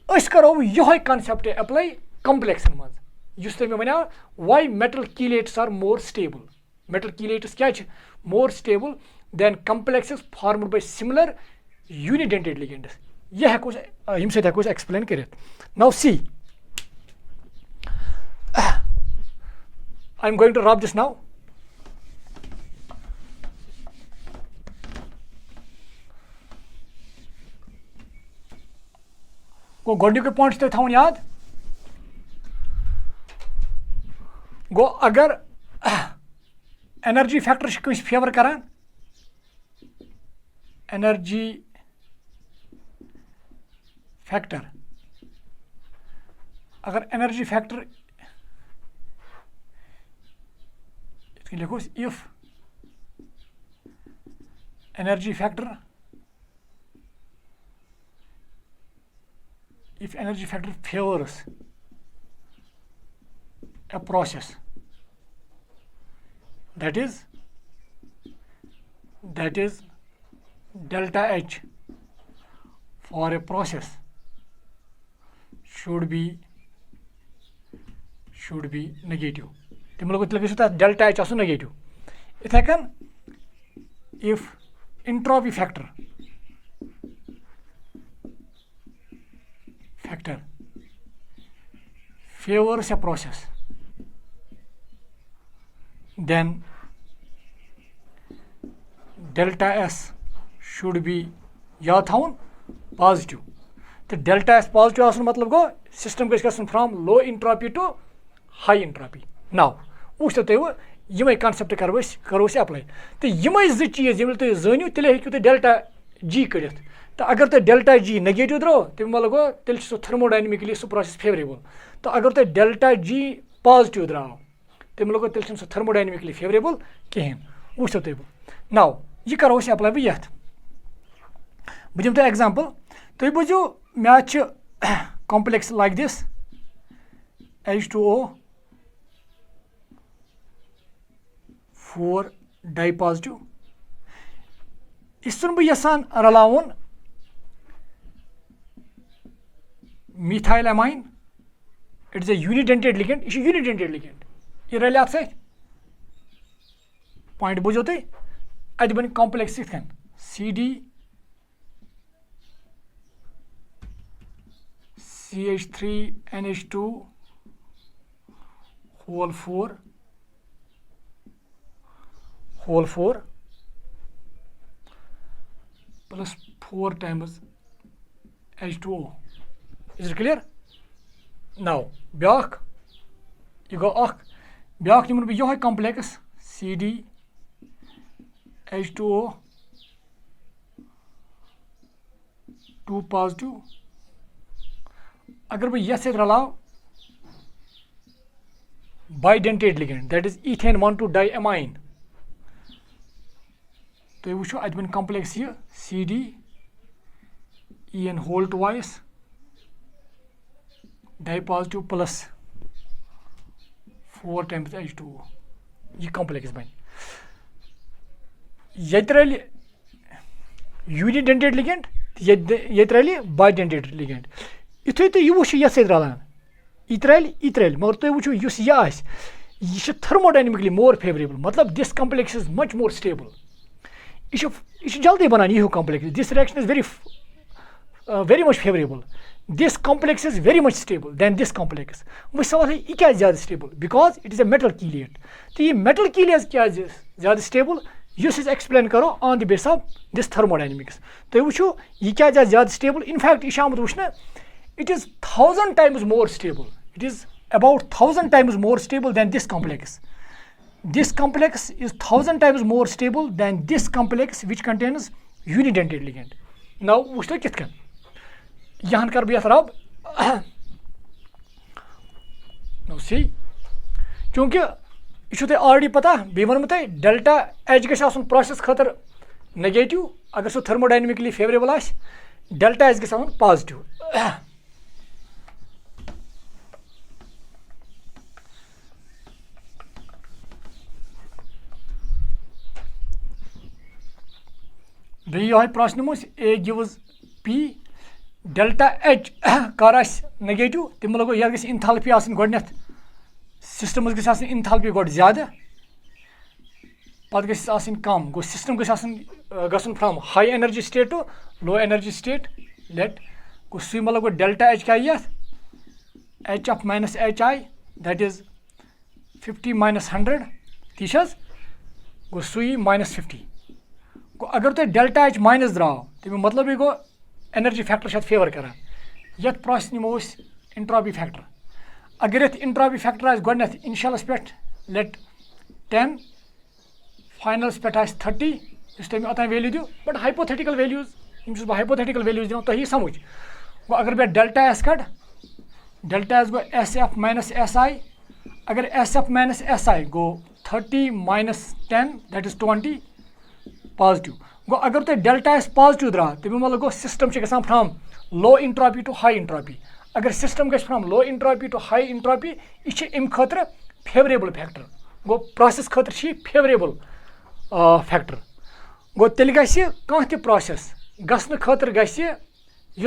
[SPEAKER 1] अस करो यह कॉन्सेप्ट अप्लाई कॉम्प्लेक्सन मज तमें वन why metal chelates are more stable metal chelators क्या more stable than complexes formed by similar unidentate ligands यह है कुछ हम से कुछ एक्सप्लेन करें now see I am going to rub this now गो गोल्डी के पॉइंट्स तो था याद गो अगर एनर्जी फैक्टर कस फेवर करान एनर्जी फैक्टर अगर एनर्जी फैक्टर लिखो if energy factor favours a process that is delta H for a process should be negative तुम लोग delta H also negative इथे कन if entropy factor favors a process then delta S should be याद थाउन positive तो delta S positive आसन मतलब गो सिस्टम गसन from low entropy to high entropy now वुचो तुम यमे कॉन्सेप्ट करो अप्लाई तो यमे जो चीज ये तुम जानियो तेल हेकु तुम डेल्टा जी कड़ित तो अगर तुम डेल्टा जी नेगेटिव द्रो तम मतलब गो तेल थर्मोडायनेमिकली सह प्रोसेस फेवरेबल तो अगर तुम डेल्टा जी पॉजिटिव द्राव तम लोग तेल थर्मोडायनेमिकली फेवरेबल कहें वुचो तुम नाउ यह करो अप्लाई बह ये बह दिम तुम एग्जाम्पल तुम बुझो मे complex like this H2O 4 dipositive यह बह यसान रलावन methyl amine it is a unidentate ligand यह यूनिडेंटेड लिगेंड यह रल अत पॉइंट बुझो तुम अत बन कॉम्प्लेक्स यन CD CH3NH2 whole 4 plus 4 times H2O is it clear now ब्याख यह गो ब्याख निमन बह यह कॉम्प्लेक्स CD H2O 2 पॉजिटिव अगर बह ये रलाव bidentate ligand that is ethane 1,2 diamine तो वो अत बन कॉम्प्लेक्स ये CD EN whole twice dipositive plus 4 times H2O यह कॉम्प्लेक्स बन ये रल यूनिडेंटेड लिगेंड ये रल बाइडेंटेड लिगेंड युथे तो यह वो ये रलान यह रल मगर तुम वो यह थर्मोडायनेमिकली मोर फेवरेबल मतलब this complex is much more stable यह जल्दी बनान यह complex this reaction is very much favourable this complex is very much stable then this complex वो सवाल है यह क्या ज़्यादा stable because it is a metal chelate तो ये मेटल कीलेट क्या ज़्यादा स्टेबल यस अस एक्सप्लेन करो on the base of this thermodynamics तुम वो यह क्या ज़्यादा स्टेबल इनफैक्ट यह आमुत वुचन it is 1000 times more stable. It is about 1000 times more stable than this complex. This complex is 1000 times more stable than this complex which contains unidentate ligand. Now वुच तुम कित यहाँ कर बह रब नो सी चूंकि यह ऑलरेडी पता बे वो तुम डेल्टा एच गई प्रोसेस खतर नेगेटिव अगर सो थर्मोडायनेमिकली फेवरेबल आ डेल्टा एच गई पॉजिटिव ये प्रश्न a gives P delta H कर नेगेटिव तम लगो ये गई इंथाल्पी गोडनेथ सिस्टम गई इंथाल्पी गोड ज़्यादा पत गई कम गो सिस्टम गई from high energy state to low energy state let गो सू मतलब गो डेल्टा एच क्या ये H of minus H I that is 50 - 100 ती गो सू -50 गो अगर तुम डेल्टा एच माइनस द्राव तमें मतलब गो एनर्जी फैक्टर फेवर कर ये प्रोसेस नमो इंट्रॉपी फैक्टर अगर ये इंट्रॉपी फैक्टर आज गोडनेथ इनिशियलस पे लेट 10 फाइनल्स पे 30 इस तमें ओतान वैल्यू दो but hypothetical values hypothetical values दिवान तुम समझ गो अगर बे डेल्टा एस कड़ डेल्टा एस गो S F minus S I अगर S F minus S I गो 30 - 10 दैट इज 20 पॉजिटिव गो अगर तुम डेल्टा एस पॉजिटिव द्रा तमें मतलब गो सिस्टम गसान from low entropy to high entropy अगर सिस्टम गई from low entropy to high entropy यह अम खतर फेवरेबल फैक्टर गो प्रोसेस खतर फेवरेबल फैक्टर गो तेल गह प्रोसेस गसन खतर गि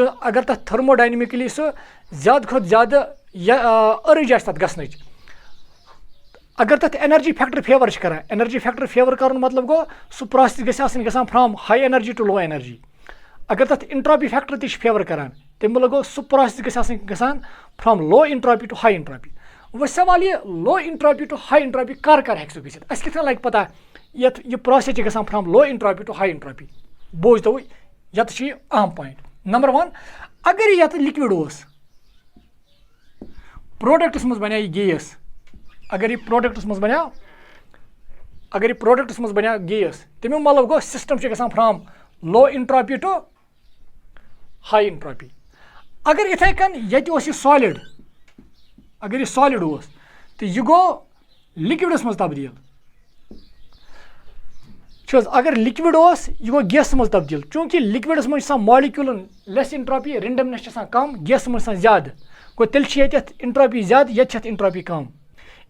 [SPEAKER 1] अगर तथ थर्मोडायनेमिकली सह ज़्यादा खुद ज़्यादा अर्ज आ गसन अगर तथ एनर्जी फैक्टर फेवर कर एनर्जी फैक्टर फेवर कर मतलब गो सह प्रोसेस गसान from high energy to low energy अगर तथ इंट्रॉपी फैक्टर ती फेवर कर तमें मतलब गो सह प्रोसेस गसान from low entropy to high entropy वो सवाल ये low entropy to high entropy कर हेक् गि कित लगे पता ये प्रोसेस गसान from low entropy to high entropy बोझ तो ये अहम पॉइंट नंबर 1 अगर ये लिक्विड प्रोडक्टस मज बने गैस अगर ये प्रोडक्टस मज बने गैस तमें मतलब गो सिस्टम गसान from low entropy to high entropy अगर इथे कन ये सॉलिड अगर ये सॉलिड तो यह गो लिक्विडस मज तब्दील अगर लिक्विड यह गो गैस मज तब्दील चूंकि लिक्विडस मज मॉलिक्यूलन लेस इंट्रॉपी रिंडमनेस कम गैस मज ज़्यादा गो तेल इंट्रॉपी ज़्यादा ये इंट्रॉपी कम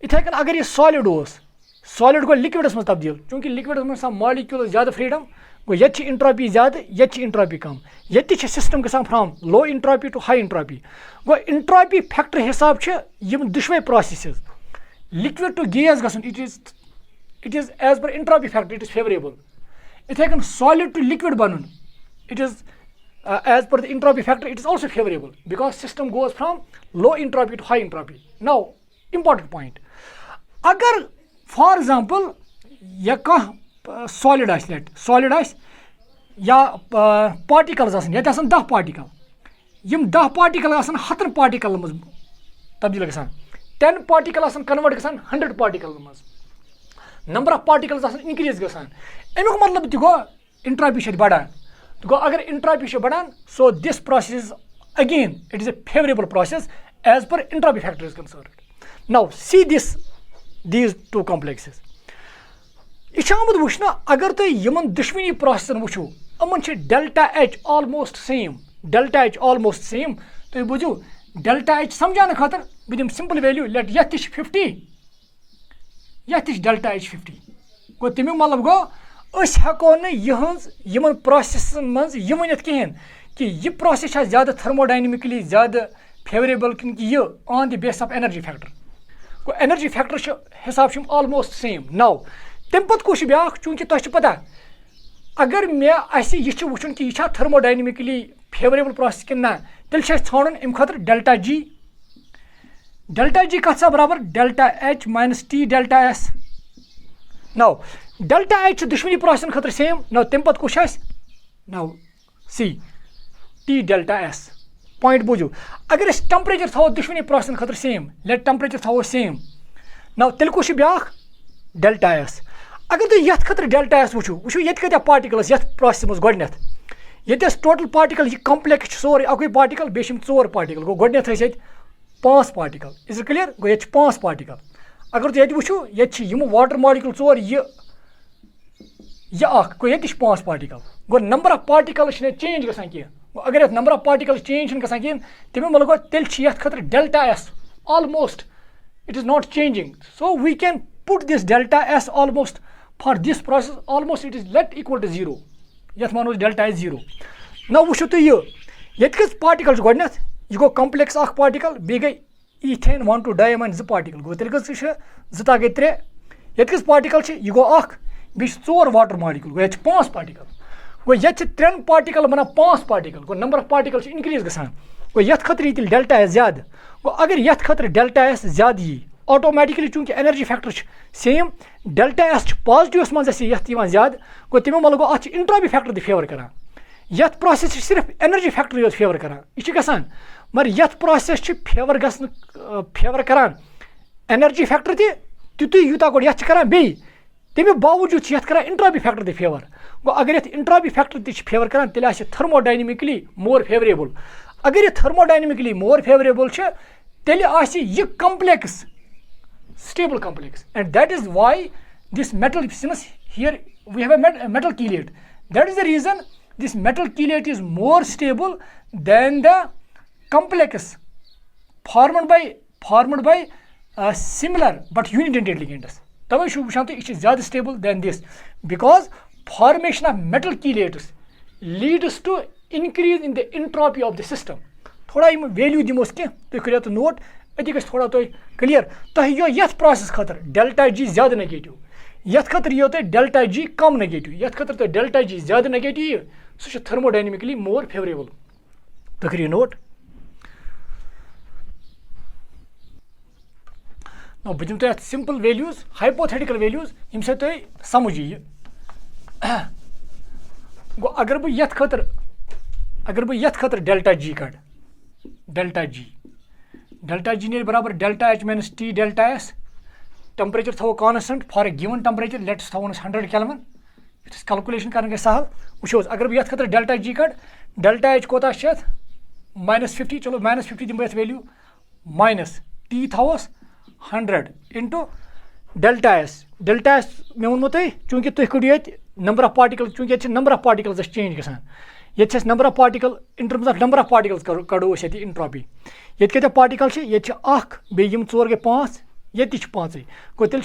[SPEAKER 1] इथे कन अगर ये सॉलिड गो लिक्विडस मज तब्दील चूंकि लिक्विडस मज मॉलिक्यूल ज़्यादा फ्रीडम गो ये इंट्रॉपी ज़्यादा ये इंट्रॉपी कम ये सिस्टम गसान from low entropy to high entropy गो इंट्रॉपी फैक्टर हिसाब दुशवे प्रोसेस लिक्विड टू गैस गसन it is as per entropy factor it is favourable इथे कन सॉलिड टू लिक्विड बनन it is as per the entropy factor it is also favourable because system goes from low entropy to high entropy now important point अगर for example यह कह solid let solid या particles ये 10 particle यम 10 particle 100 particle मज तब्दील गसान 10 particle convert गसान 100 particle मज नंबर ऑफ पार्टिकल्स इंक्रीज गसान अमुक मतलब तह गो इंट्रॉपी बढ़ान तो गो अगर इंट्रॉपी बढ़ान so this process again it is a favourable process as per entropy factor is concern now see these two complexes यह आमुत वुचन अगर तुम दुश्मनी प्रोसेसन वो अमन डेल्टा एच ऑलमोस्ट सेम तुम बूझू डेल्टा एच समझाने खातर बह दिम सिंपल वैल्यू लेट ये 50 ये डेल्टा एच 50 गो तमें मतलब गो हेको इन प्रोसेसन मज यह वनित कहें कि यह प्रोसेस ज़्यादा थर्मोडायनेमिकली ज़्यादा फेवरेबल कि यह on the base of energy factor go energy factor हिसाब ऑलमोस्ट सेम नाउ तम पे कह ब्या चूंकि तुम पता अगर मे यह वुचन कि यह थर्मोडायनेमिकली फेवरेबल प्रोसेस कि ना तेल ठान अम खतर डेल्टा जी कत बराबर delta H minus T delta S now delta H दुश्मनी प्रोसेस खतर सेम ना तम पत कुछ ना see T delta S point बूझो अगर टेम्परेचर थो दुश्मनी प्रोसेस खतर सेम लेट टेम्परेचर थो सेम ना तेल कुछ ब्या डेल्टा एस अगर तुम ये खतर डेल्टा एस वो ये कत पार्टिकल्स ये प्रोसेस मज गोडनेथ ये टोटल पार्टिकल यह कम्प्लेक्स सोरे अकुई पार्टिकल बे 4 पार्टिकल गो गोडनेथ 5 पार्टिकल इज क्लियर गो ये 5 पार्टिकल अगर तुम ये वो वाटर मॉलिक्यूल 4 ये गो ये 5 पार्टिकल गो नंबर ऑफ पार्टिकल चेंज गसान कह अगर ये नंबर ऑफ पार्टिकल चेंज गसान कह तमें मतलब गो तेल खतर delta S almost it is not changing, so we can put this delta s almost for this process almost it is let equal to 0 yet mano delta is 0 now wushu tu yet kis particles godneth you go complex ak particle be gai ethane 1 to diamine z particle go tel kis zeta gai 3 yet kis particle chi you go ak be 4 water molecule go yet 5 particle go yet 3 particle bana 5 particle go number of particles increase gasan go yet khatri til delta is zyada गो अगर ये खतर delta S ज्यादा यी automatically चूंकि energy factor same delta S positive मज ज्यादा गो तमें मतलब अत इंट्रोपी फैक्टर तक फेवर करान ये प्रोसेस सिर्फ एनर्जी फैक्टर योत फेवर करान यह गसान मगर ये प्रोसेस फेवर करान एनर्जी फैक्टर तुतु यूता गो ये करान बे तमें बावजूद ये करान इंट्रोपी फैक्टर तक फेवर गो अगर ये इंट्रोपी फैक्टर तक फेवर करान तेल थर्मोडायनेमिकली मोर फेवरेबल अगर ये थर्मोडायनेमिकली मोर फेवरेबल तेल यह complex stable complex and that is why this metal since here we have a metal chelate that is the reason this metal chelate is more stable than the complex formed by similar but unidentate ligands तवे वुचान तुम यह ज्यादा stable than this because formation of metal chelates leads to increase in the entropy of the system थोड़ा यम value दिमोस कह तुम करियो तो नोट अति गस थोड़ा तो क्लियर तो ये प्रोसेस खतर डेल्टा जी ज्यादा नेगेटिव ये खतर यो तो डेल्टा जी कम नेगेटिव ये खतर तो डेल्टा जी ज्यादा नेगेटिव सह थर्मोडायनेमिकली मोर फेवरेबल तो करियो नोट ना बह दिम तुम सिंपल वैल्यूज हाइपोथेटिकल वैल्यूज यम से तुम समझ यी गो अगर बह ये खतर डेल्टा जी कड़ डेल्टा जी ने बराबर delta H minus T delta S temperature थो constant for a given temperature let's थो 100 केल्विन ये कैलकुलेशन कर सहल वो अगर बह ये खतर डेल्टा जी कड़ डेल्टा एच कोता -50 चलो -50 दिम बह वैल्यू माइनस टी थोस 100 इंटू डेल्टा एस मे वो तुम चूंकि तुम कड़ो ये नंबर ऑफ पार्टिकल चूंकि ये नंबर ऑफ पार्टिकल्स चेंज गसान ये number of particle in terms of number of particles कड़ो ये इंट्रोपी ये कत पार्टिकल ये 4 गए 5 ये 5 गो तेल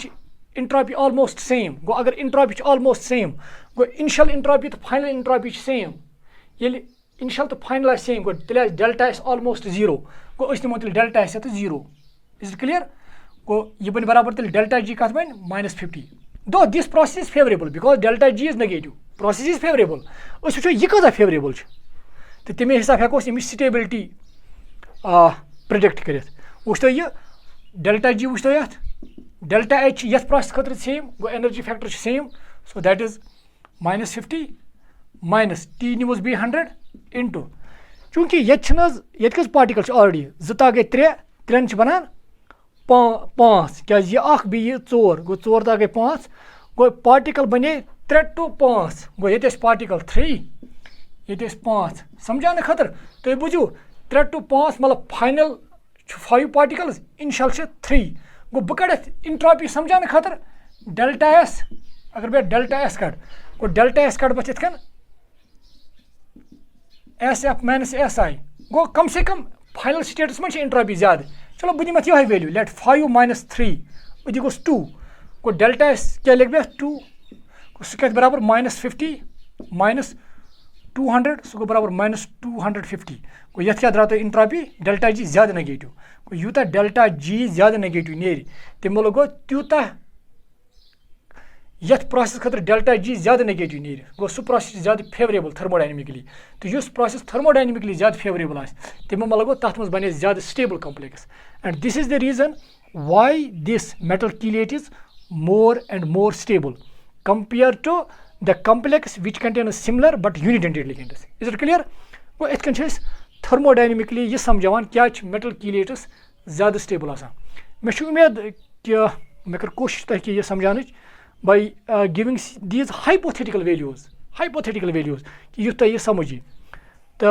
[SPEAKER 1] इंट्रोपी ऑलमोस्ट सेम गो अगर इंट्रोपी ऑलमोस्ट सेम गो इनिशियल इंट्रोपी तो फाइनल इंट्रोपी सेम ये इनिशियल तो फाइनल सेम गो तेल डेल्टा एस ऑलमोस्ट 0 गो निमो तेल डेल्टा एस 0 इज क्लियर गो यह बन बराबर तेल डेल्टा जी कत बन -50 दो this process is favourable because delta G is negative process is favourable वो यह कत फेवरेबल तो तमें हिसाब हेको स्टेबिलिटी प्रिडिक्ट कर वो यह डेल्टा जी वो ये डेल्टा एच ये प्रोसेस खतर सेम गो energy factor same so that is -50 minus T निमोस बी 100 इंटू चूंकि ये कस पार्टिकल ऑलरेडी जता गए 3 बनान 5 क्या यह बी 4 गो 4 ता गए 5 गो पार्टिकल बने 3 to 5 गो ये पार्टिकल 3 ये 5 समझाने खतर तुम बुझो 3 to 5 मतलब फाइनल 5 पार्टिकल्स इनिशियल 3 गो बह कड़ इंट्रोपी समझाने खतर डेल्टा एस अगर बह डेल्टा एस कड़ गो डेल्टा एस कड़ बह इत S F minus S I गो कम से कम फाइनल स्टेटस में इंट्रोपी ज्यादा चलो बह दिमत यह वैल्यू लेट 5 - 3 अति गोस 2 गो डेल्टा एस क्या लिख बह 2 सह बराबर -50 माइनस 200 सह गो बराबर -250 गो ये क्या द्राव इंट्रोपी डेल्टा जी ज्यादा नेगेटिव गो यूता डेल्टा जी ज्यादा नेगेटिव नेर तम गो तूता ये प्रोसेस खतर डेल्टा जी ज्यादा नेगेटिव नेर गो सह प्रोसेस ज्यादा फेवरेबल थर्मोडायनेमिकली तो इस प्रोसेस थर्मोडायनेमिकली ज्यादा फेवरेबल तम गो तथ मज बने ज्यादा stable complex and this is the reason why this metal chelate is more and more stable compared to the complex which contains similar but unidentate ligands. Is it clear? वो इथ कन thermodynamically ये समझावान क्या metal chelates ज़्यादा stable आसान. मैं उम्मीद कि मैं कर कोशिश तक ये समझाने by giving these hypothetical values कि युद्ध ये समझी. तो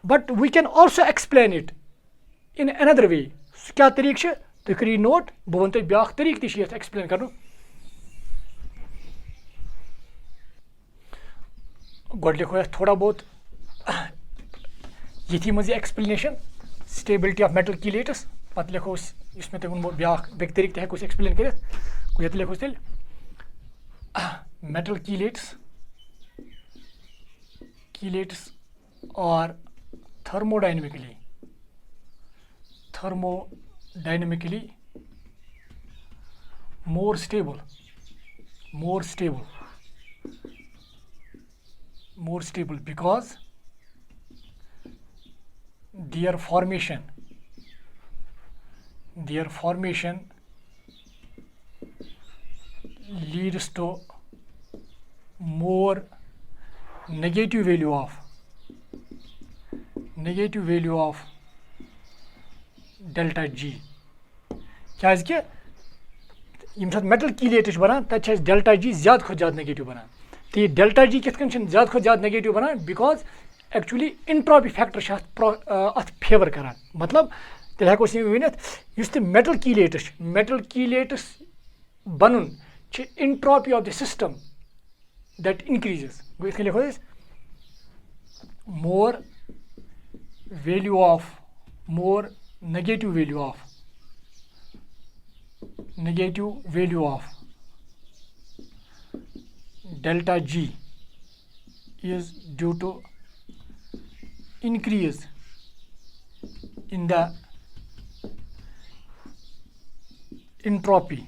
[SPEAKER 1] but we can also explain it in another way. क्या तरीक़ है? तो करी नोट बह वन तुम ब्याख तरीक़ ती एक्सप्लेन कर. गो लिखो थोड़ा बहुत ये मज एक्सप्लेनेशन स्टेबिलिटी ऑफ मेटल कीलेट्स पत लिखो इसमें तुम वो ब्याख बेक तरीक़ हेको एक्सप्लेन कर. ये लिखो तेल मेटल कीलेट्स और thermodynamically more stable because their formation leads to more negative value of delta G. क्या मेटल कीलेट बनान तक डेल्टा जी ज़्यादा खुद ज़्यादा नेगेटिव बनान. तो ये डेल्टा जी कित ज़्यादा खुद ज़्यादा नेगेटिव बनान बिकॉज एक्चुअली इंट्रॉपी फैक्टर अत फेवर करान. मतलब तेल हेको वन मेटल कीलेट्स बनन entropy of the system that increases. गो लिखो more negative value of delta G is due to increase in the entropy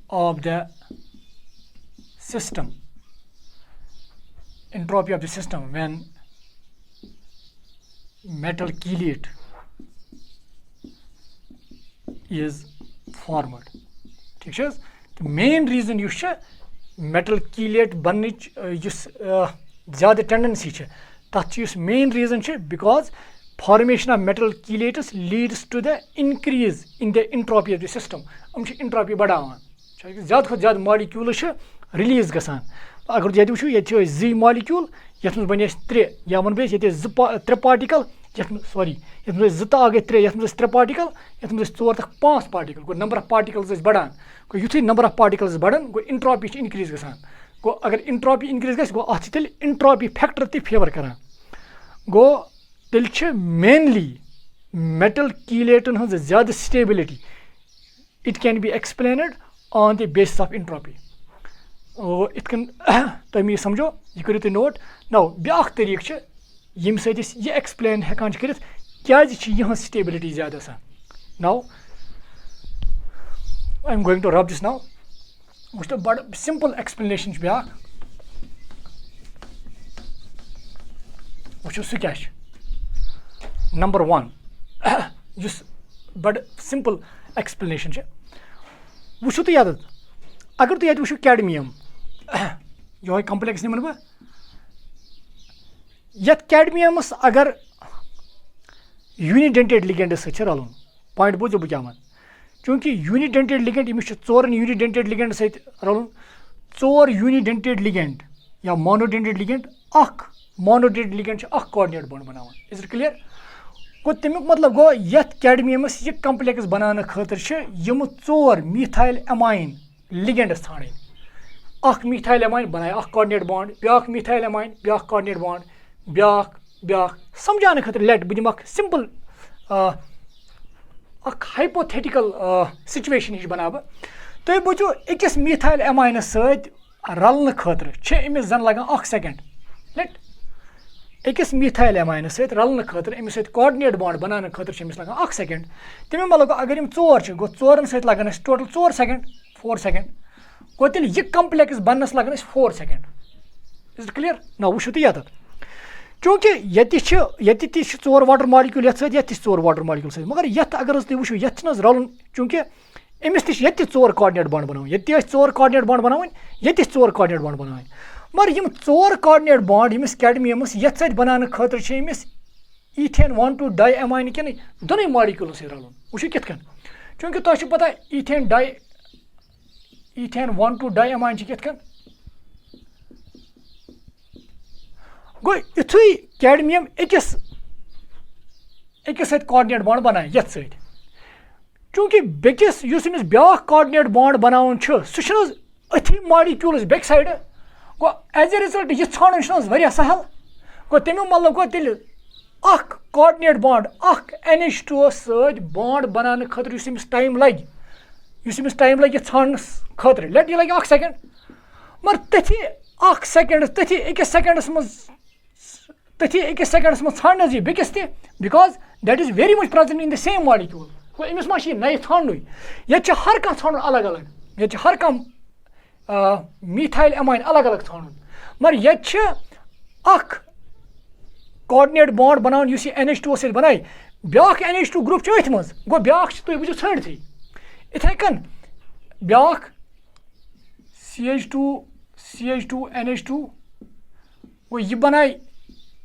[SPEAKER 1] of the system when metal chelate is formed. ठीक है. तो मेन रीजन युस metal chelate बन ज़्यादा tendency तथ main reason because formation of metal chelates leads to the increase in the entropy of the system. Entropy बढ़ावान ज़्यादा खुद ज़्यादा मॉलिक्यूल रिलीज गसान. अगर ये वो ये जी मॉलिक्यूल ये बन 3 या वन बे 3 पार्टिकल सॉरी ये 2 तो गई 3 ये 3 पार्टिकल ये 4 तक 5 पार्टिकल गो नंबर ऑफ पार्टिकल्स बढ़ान. गो युथै नंबर ऑफ पार्टिकल्स बढ़न गो इंट्रॉपी इंक्रीज गसान. गो अगर इंट्रॉपी इंक्रीज गो अत तेल इंट्रॉपी फैक्टर ते फेवर करान. गो तेल मेनली मेटल कीलेटन हज ज़्यादा stability it can be explained on the basis of entropy. इत तुम ये समझो यह करो तुम नोट. नौ ब्याख तरीक़ यम सह एक्सप्लेन हेकान कर क्या स्टेबिलिटी ज़्यादा आसान. Now I am going to rub this. Now वो बड़ सिंपल एक्सप्लेनेशन ब्याख वो सह क्या नंबर 1 इस बड़ सिंपल एक्सप्लेनेशन वो तुम याद अगर तुम ये वो कैडमियम यो कम्प्लेक्स निमन बह ये कैडमियमस अगर यूनिडेंटेड लिगेंड सह रलन पॉइंट बोझो बह क्या वन चूँकि यूनिडेंटेड लिगेंड अमिस 4 यूनिडेंटेड लिगेंड सह रलन 4 यूनिडेंटेड लिगेंड या monodentate ligand monodentate ligand coordinate bond बनावान. Is it clear? गो तमिक मतलब गो ये कैडमियमस ये कम्प्लेक्स बनाने खतर यम 4 मीथाइल अमाइन लिगेंडस ठान. मीथाइल अमाइन बनाए कोऑर्डिनेट बॉन्ड ब्याख मीथाइल अमाइन ब्याख कोऑर्डिनेट बॉन्ड ब्याख समझाने खतर लेट बह दिम सिंपल हाइपोथेटिकल सिचुएशन हिश बना बह. तुम बुझो अकिस मीथाइल अमाइनस सत रलन खतर अमिस जन लगान 1 सेकंड. लेट अकिस मीथाइल अमाइनस सत रलन खतर अमिस सत कोऑर्डिनेट बॉन्ड बनाने खतर अमिस लगान 1 सेकंड. तमें मतलब अगर यम 4 गो 4 सत लगान टोटल 4 सेकंड 4 सेकंड. गो तेल यह कम्प्लेक्स बनस लगान 4 सेकंड. Is it clear? ना वो तुम ये चूँकि ये 4 वाटर मॉलिक्यूल ये 4 वाटर मॉलिक्यूल सत मगर ये अगर तुम वो ये रलन चूँकि أمِس تہِ چھِ ییٚتہِ تہِ 4 کاڈِنیٹ بانڈ بَناوٕنۍ ییٚتہِ تہِ ٲسۍ 4 کاڈِنیٹ بانڈ بَناوٕنۍ ییٚتہِ چھِ 4 کاڈِنیٹ بانڈ بَناوٕنۍ مگر یِم 4 کاڈِنیٹ بانڈ ییٚمِس کیڈمِیَمَس یَتھ سۭتۍ بَناونہٕ خٲطرٕ چھِ أمِس ایٖتھین 1,2 ڈاے اٮ۪ماین کِنہٕ دۄنٕے مالیکوٗلَن سۭتۍ رَلُن وٕچھِو کِتھ کٔنۍ چوٗنٛکہِ تۄہہِ چھُ پَتہ ایٖتھین 1,2 ڈاے اٮ۪ماین چھِ کِتھ کٔنۍ گوٚو یُتھُے کیڈمِیَم أکِس سۭتۍ کاڈِنیٹ بانڈ بَنایہِ یَتھ سۭتۍ چوٗنٛکہِ بیٚکِس یُس أمِس بیٛاکھ کاڈِنیٹ بانڈ بَناوُن چھُ سُہ چھُنہٕ حظ أتھی مالیکوٗلَس بیٚکہِ سایڈٕ گوٚو ایز اے رِزَلٹ یہِ ژھانڈُن چھُنہٕ حظ واریاہ سہل گوٚو تَمیُک مطلب گوٚو تیٚلہِ اَکھ کاڈِنیٹ بانڈ اَکھ NH2 سۭتۍ بانڈ بَناونہٕ خٲطرٕ یُس أمِس ٹایم لَگہِ یہِ ژھانڈنَس خٲطرٕ یہِ لَگہِ 1 سٮ۪کَنٛڈ مگر تٔتھی 1 سٮ۪کَنٛڈَس تٔتھی أکِس سٮ۪کَنٛڈَس منٛز ژھانڈنہٕ حظ یہِ بیٚکِس تہِ because that is very much present in the same molecule گوٚو أمِس ما چھِ یہِ نَیہِ ژھانڈنُے ییٚتہِ چھِ ہر کانٛہہ ژھانڈُن الگ الگ ییٚتہِ چھِ ہر کانٛہہ میٖتھایل اٮ۪ماین الگ الگ ژھانڈُن مگر ییٚتہِ چھِ اَکھ کاڈِنیٹ بانڈ بَناوُن یُس یہِ NH2 سۭتۍ بَنایہِ بیٛاکھ NH2 گرُپ چھُ أتھۍ منٛز گوٚو بیٛاکھ چھِ تُہۍ وٕچھِو ژھٲنٛڈتھٕے یِتھَے کٔنۍ بیٛاکھ CH2 NH2 گوٚو یہِ بَنایہِ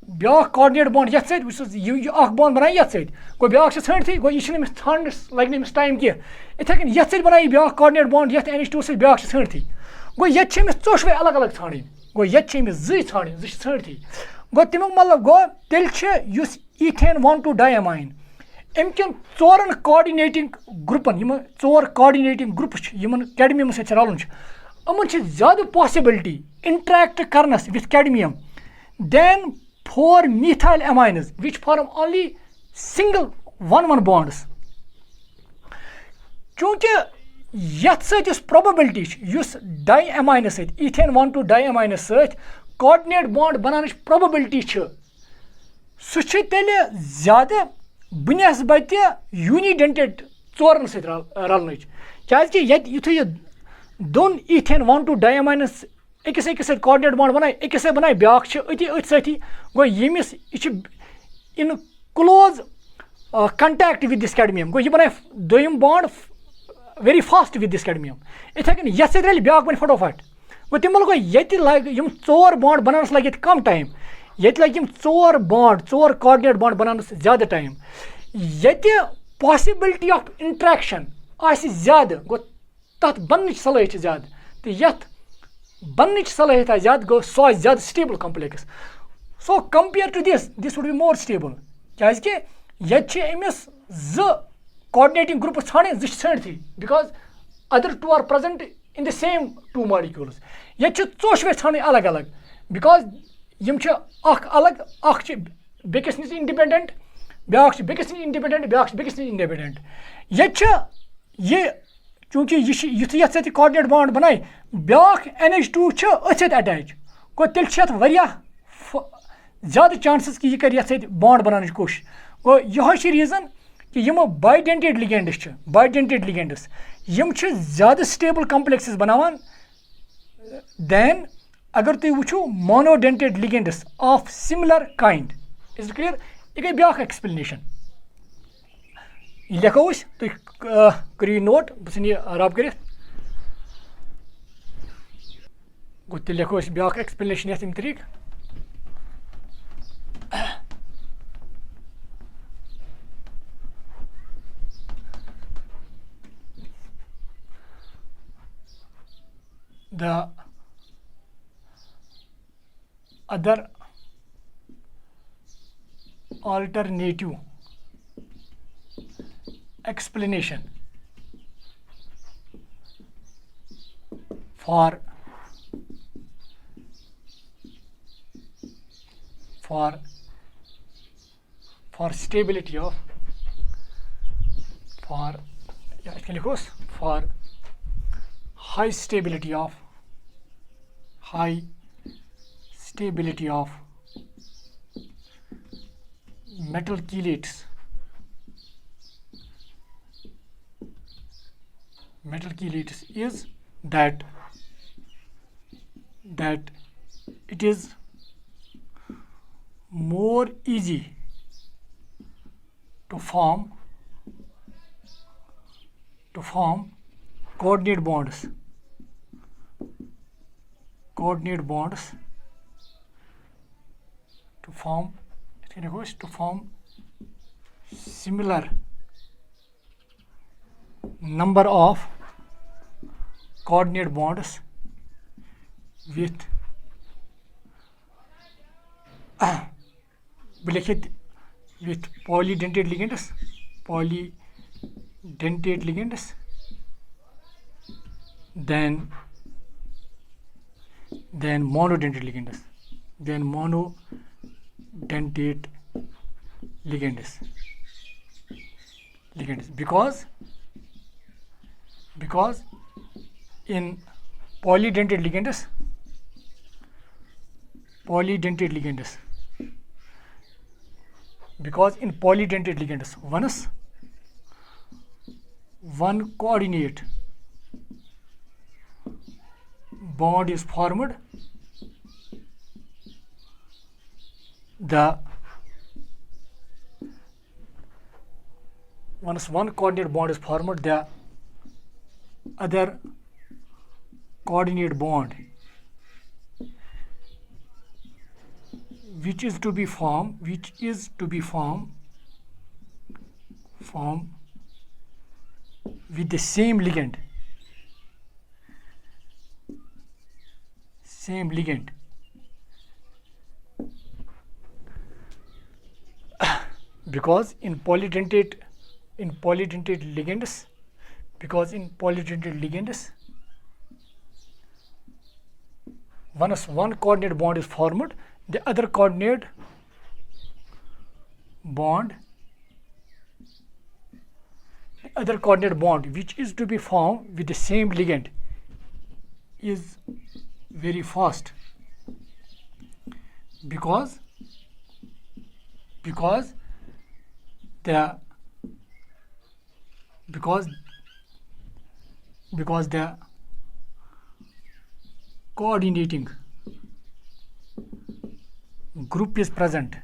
[SPEAKER 1] بیٛاکھ کاڈِنیٹ بانڈ یَتھ سۭتۍ وٕچھ حظ یہِ اَکھ بانڈ بَنایہِ یَتھ سۭتۍ گوٚو بیٛاکھ چھِ ژھٲنٛڈتھٕے گوٚو یہِ چھِنہٕ أمِس ژھانڈنَس لَگہِ نہٕ أمِس ٹایم کینٛہہ یِتھَے کٔنۍ یَتھ سۭتۍ بَنایہِ یہِ بیٛاکھ کاڈِنیٹ بانڈ یَتھ NH2 سۭتۍ بیٛاکھ چھِ ژھٲنٛڈتھٕے گوٚو ییٚتہِ چھِ أمِس ژۄشوَے الگ الگ ژھانڈٕنۍ گوٚو ییٚتہِ چھِ أمِس 2 ژھانڈٕنۍ 2 چھِ ژھٲنٛڈتھٕے گوٚو تَمیُک مطلب گوٚو تیٚلہِ چھِ یُس ایٖتھین 1,2 ڈاے اٮ۪ماین أمۍ کٮ۪ن 4 کاڈِنیٹِنٛگ گرُپَن یِم 4 کاڈِنیٹِنٛگ گرُپ چھِ یِمَن کیڈمِیَمَس سۭتۍ رَلُن چھُ یِمَن چھِ زیادٕ پاسِبِلٹی اِنٹرٛیکٹ کَرنَس وِتھ کیڈمِیَم دین 4 میٖتھایل اٮ۪ماینٕز وِچ فارم اونلی سِنگل 1 بانڈٕس چوٗنٛکہِ یَتھ سۭتۍ یُس پرٛوبَبِلٹی چھِ یُس ڈاے اٮ۪ماینَس سۭتۍ ایٖتھین 1,2 ڈاے اٮ۪ماینَس سۭتۍ کاڈِنیٹ بانڈ بَناونٕچ پرٛوبَبِلٹی چھِ سُہ چھِ تیٚلہِ زیادٕ بنسبتہِ یوٗنِڈٮ۪نٹِڈ 4 سۭتۍ رَلنٕچ کیٛازِکہِ ییٚتہِ یُتھُے یہِ دۄن ایٖتھین 1,2 ڈاے اٮ۪ماینَس أکِس سۭتۍ کاڈِنیٹ بانڈ بَنایہِ أکِس سۭتۍ بَنایہِ بیٛاکھ چھِ أتھۍ سۭتی گوٚو ییٚمِس یہِ چھِ اِن کٕلوز کَنٹیکٹ وِد دِس کیڈمِیَم گوٚو یہِ بَنایہِ دوٚیِم بانڈ ویری فاسٹ وِد دِس کیڈمِیَم یِتھَے کٔنۍ یَتھ سۭتۍ رَلہِ بیٛاکھ بَنہِ فٹوفٹ گوٚو تَمہِ مطلب گوٚو ییٚتہِ لَگہِ یِم 4 بانڈ بَناونَس لَگہِ ییٚتہِ کَم ٹایم ییٚتہِ لَگہِ یِم 4 کاڈِنیٹ بانڈ بَناونَس زیادٕ ٹایم ییٚتہِ پاسِبِلٹی آف اِنٹرٛیکشَن آسہِ زیادٕ گوٚو تَتھ بَننٕچ صلٲحیت چھِ زیادٕ تہٕ یَتھ بَننٕچ صلٲحیت آسہِ زیادٕ گوٚو سُہ آسہِ زیادٕ سٹیبٕل کَمپٕلیکٕس سو compare to this would be more stable کیٛازِکہِ ییٚتہِ چھِ أمِس 2 کاڈِنیٹِنٛگ گرُپٕس ژھانڈٕنۍ 2 چھِ ژھٲنٛڈتھٕے because other 2 are present in the same 2 molecules ییٚتہِ چھِ ژۄشوَے ژھانڈٕنۍ الگ الگ بِکاز یِم چھِ اَکھ الگ اَکھ چھِ بیٚکِس نِش اِنڈِپٮ۪نٛڈٮ۪نٛٹ بیٛاکھ چھِ بیٚکِس نِش اِنڈِپٮ۪نٛڈٮ۪نٛٹ بیٛاکھ چھِ بیٚکِس نِش اِنڈِپٮ۪نٛڈٮ۪نٛٹ ییٚتہِ چھِ یہِ چوٗنٛکہِ یہِ چھِ یُتھُے یَتھ سۭتۍ یہِ کاڈِنیٹ بانڈ بَنایہِ بیٛاکھ NH2 چھِ أتھۍ سۭتۍ اَٹیچ گوٚو تیٚلہِ چھِ یَتھ واریاہ زیادٕ چانسٕز کہِ یہِ کَرِ یَتھ سۭتۍ بانڈ بَناونٕچ کوٗشِش گوٚو یِہوٚے چھِ ریٖزَن کہِ یِمہٕ بایڈٮ۪نٹِڈ لِگینٛڈٕس یِم چھِ زیادٕ سٹیبٕل کَمپٕلیکسٕز بَناوان دین اگر تُہۍ وٕچھِو مونوڈٮ۪نٹِڈ لِگینٛڈٕس of similar کاینٛڈ is it clear یہِ گٔے بیٛاکھ ایٚکٕسپلنیشَن یہِ لیکھو أسۍ تُہۍ کٔرِو یہِ نوٹ بہٕ ژھٕنہٕ یہِ رَب کٔرِتھ گوٚو تیٚلہِ لیکھو أسۍ بیٛاکھ ایٚکٕسپلنیشَن یَتھ اَمہِ طریٖقہٕ the other alternative explanation for stability of for high stability of metal chelates is that it is more easy to form coordinate bonds to form similar number of coordinate bonds with with polydentate ligands then monodentate ligands because in polydentate ligands once one coordinate bond is formed, the other coordinate bond which is to be formed with the same ligand because in polydentate ligands once one coordinate bond is formed, the other coordinate bond which is to be formed with the same ligand is very fast because the coordinating group is present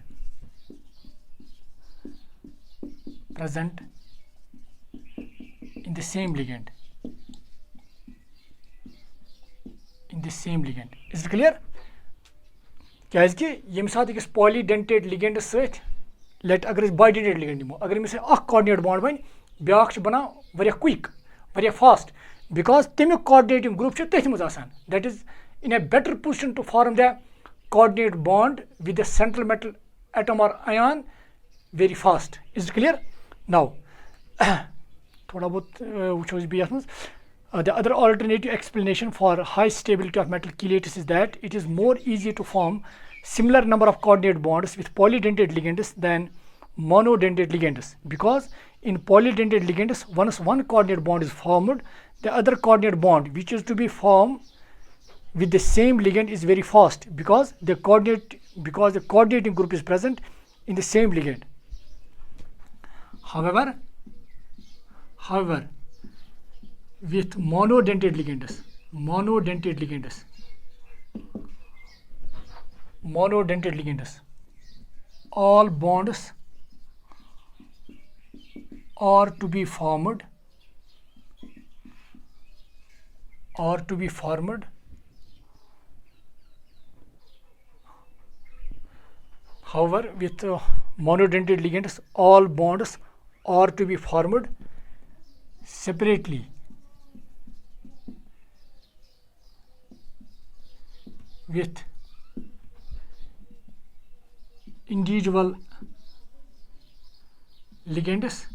[SPEAKER 1] in the same ligand. Is it clear? کیازکہِ ییٚمہِ ساتہٕ أکِس polydentate ligand سۭتۍ late اگر أسۍ bidentate ligand نِمو اگر أمِس سۭتۍ اکھ coordinate bond بَنہِ بیٛاکھ چھُ بَنان واریاہ quick واریاہ fast because تَمیُک coordinating group چھُ تٔتھۍ منٛز آسان that is in a better position to form the coordinate bond with the central metal atom or ion very fast. Is it clear? Now تھوڑا بہت وٕچھو أسۍ بیٚیہِ یَتھ منٛز the other alternative explanation for high stability of metal chelates is that it is more easy to form similar number of coordinate bonds with polydentate ligands than monodentate ligands because in polydentate ligands once one coordinate bond is formed, the other coordinate bond which is to be formed with the same ligand is very fast because the coordinating group is present in the same ligand. However, with monodentate ligands all bonds are to be formed however with monodentate ligands all bonds are to be formed separately with individual ligands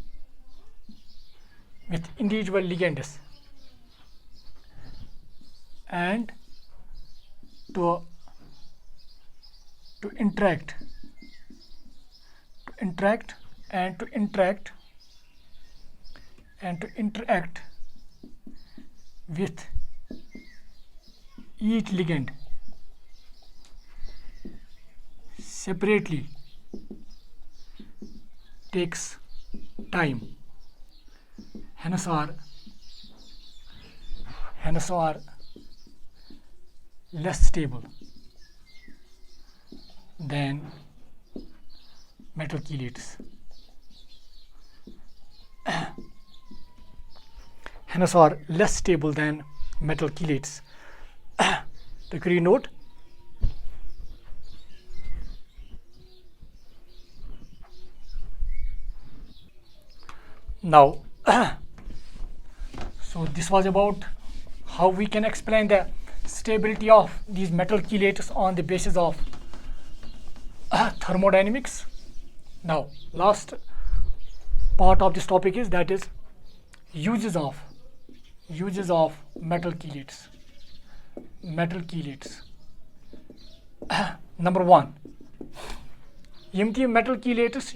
[SPEAKER 1] and to interact with each ligand separately takes time, hence are less stable than metal chelates. hence are less stable than metal chelates. The key note. Now, so this was about how we can explain the stability of these metal chelates on the basis of thermodynamics. Now, last part of this topic is uses of metal chelates. Number one, metal chelates,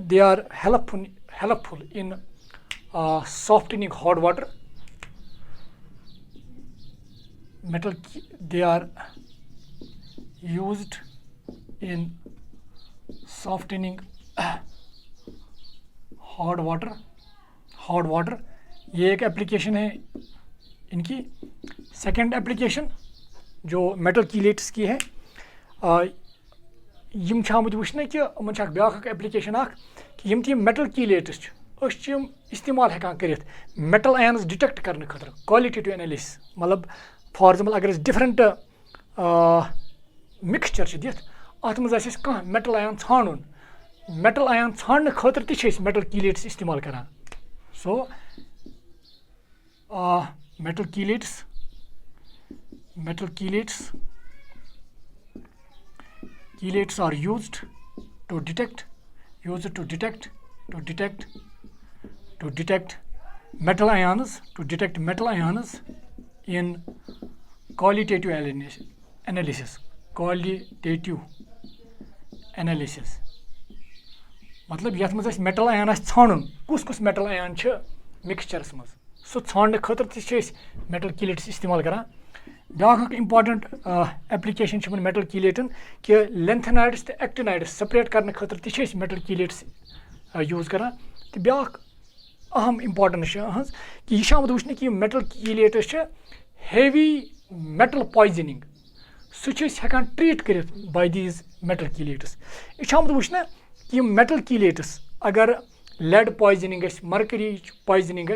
[SPEAKER 1] they are helpful in softening hot water. They are used in softening hot water. ये एक application है इनकी. Second application जो metal चीलेट्स की है, यम आमुत वुचने कि Yemen back application कि यम metal चीलेट्स इस्तेमाल हेकान करित मेटल आयन्स डिटेक्ट करने खतर क्वालिटेटिव एनालिसिस. मतलब फॉर एग्जांपल अगर डिफरेंट मिक्सचर दित अत मज कह मेटल आयन छानुन, मेटल आयन छानने खतर त मेटल चीलेट्स इस्तेमाल करान. सो metal chelates are used to detect metal ions in qualitative analysis. मतलब यथ मज मेटल आयन छानुन कुस मेटल आयन मिक्सचरस मज सो छानने खतर मेटल चीलेट्स इस्तेमाल करान. ब्याक इंपॉर्टेंट एप्लीकेशन मेटल चीलेटन कि लेंथेनाइड्स तो एक्टिनाइड्स सेपरेट करने खतर त मेटल चीलेट्स यूज करान. तो ब्याक अहम इंपॉर्टेंस कि यह आमुत वुचने कि मेटल चीलेट्स हेवी मेटल पॉइजनिंग सह हेकान ट्रीट कर बाय दीज मेटल चीलेट्स. यह आमुत वुचने कि मेटल चीलेट्स अगर लेड पॉइजनिंग मर्करी पॉइजनिंग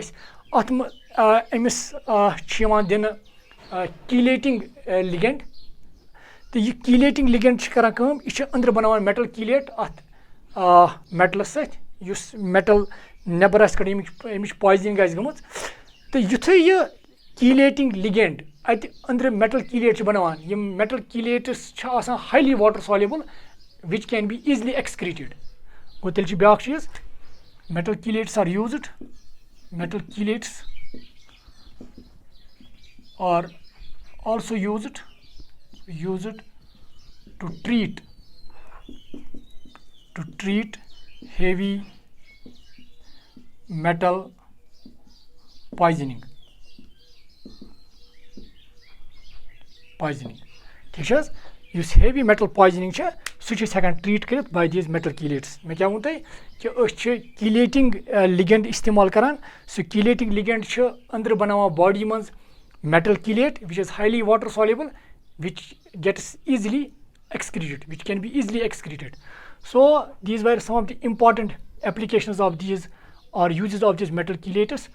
[SPEAKER 1] अत अमिस दिन चीलेटिंग लिगेंड. तो यह चीलेटिंग लिगेंड करान यह अंदर बनावान मेटल चीलेट अत मेटलस सत मेटल नबर आस कड़ अमिच पॉइजनिंग आस गमज. तो युथे यह चीलेटिंग लिगेंड अत अंदर मेटल चीलेट बनावान, यम metal chelates highly water soluble which can be easily excreted. गो तेल ब्याक चीज metal chelates are used are also used to treat heavy metal poisoning. ठीक है. Yus heavy metal poisoning सह हेकान ट्रीट कर बाय दीज मेटल चीलेट्स. मैं क्या वो कि चीलेटिंग लिगेंड इस्तेमाल करान. सो चीलेटिंग लिगेंड अंदर बनावा बॉडी मज metal chelate which is highly water soluble which gets easily excreted, which can be easily excreted. So these were some of the important applications of these or uses of these metal chelates.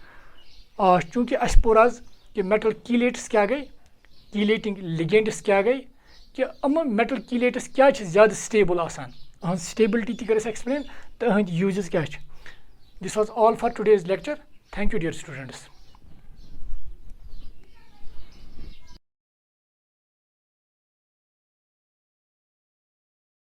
[SPEAKER 1] चूँकि अस पोर आज कि metal चीलेट्स क्या गई, चीलेटिंग ligands क्या गई, कि metal चीलेट्स क्या ज़्यादा स्टेबल आसान, स्टेबिलिटी ती कर एक्सप्लेन तो यूजेस क्या. This was all for today's lecture. Thank you dear students.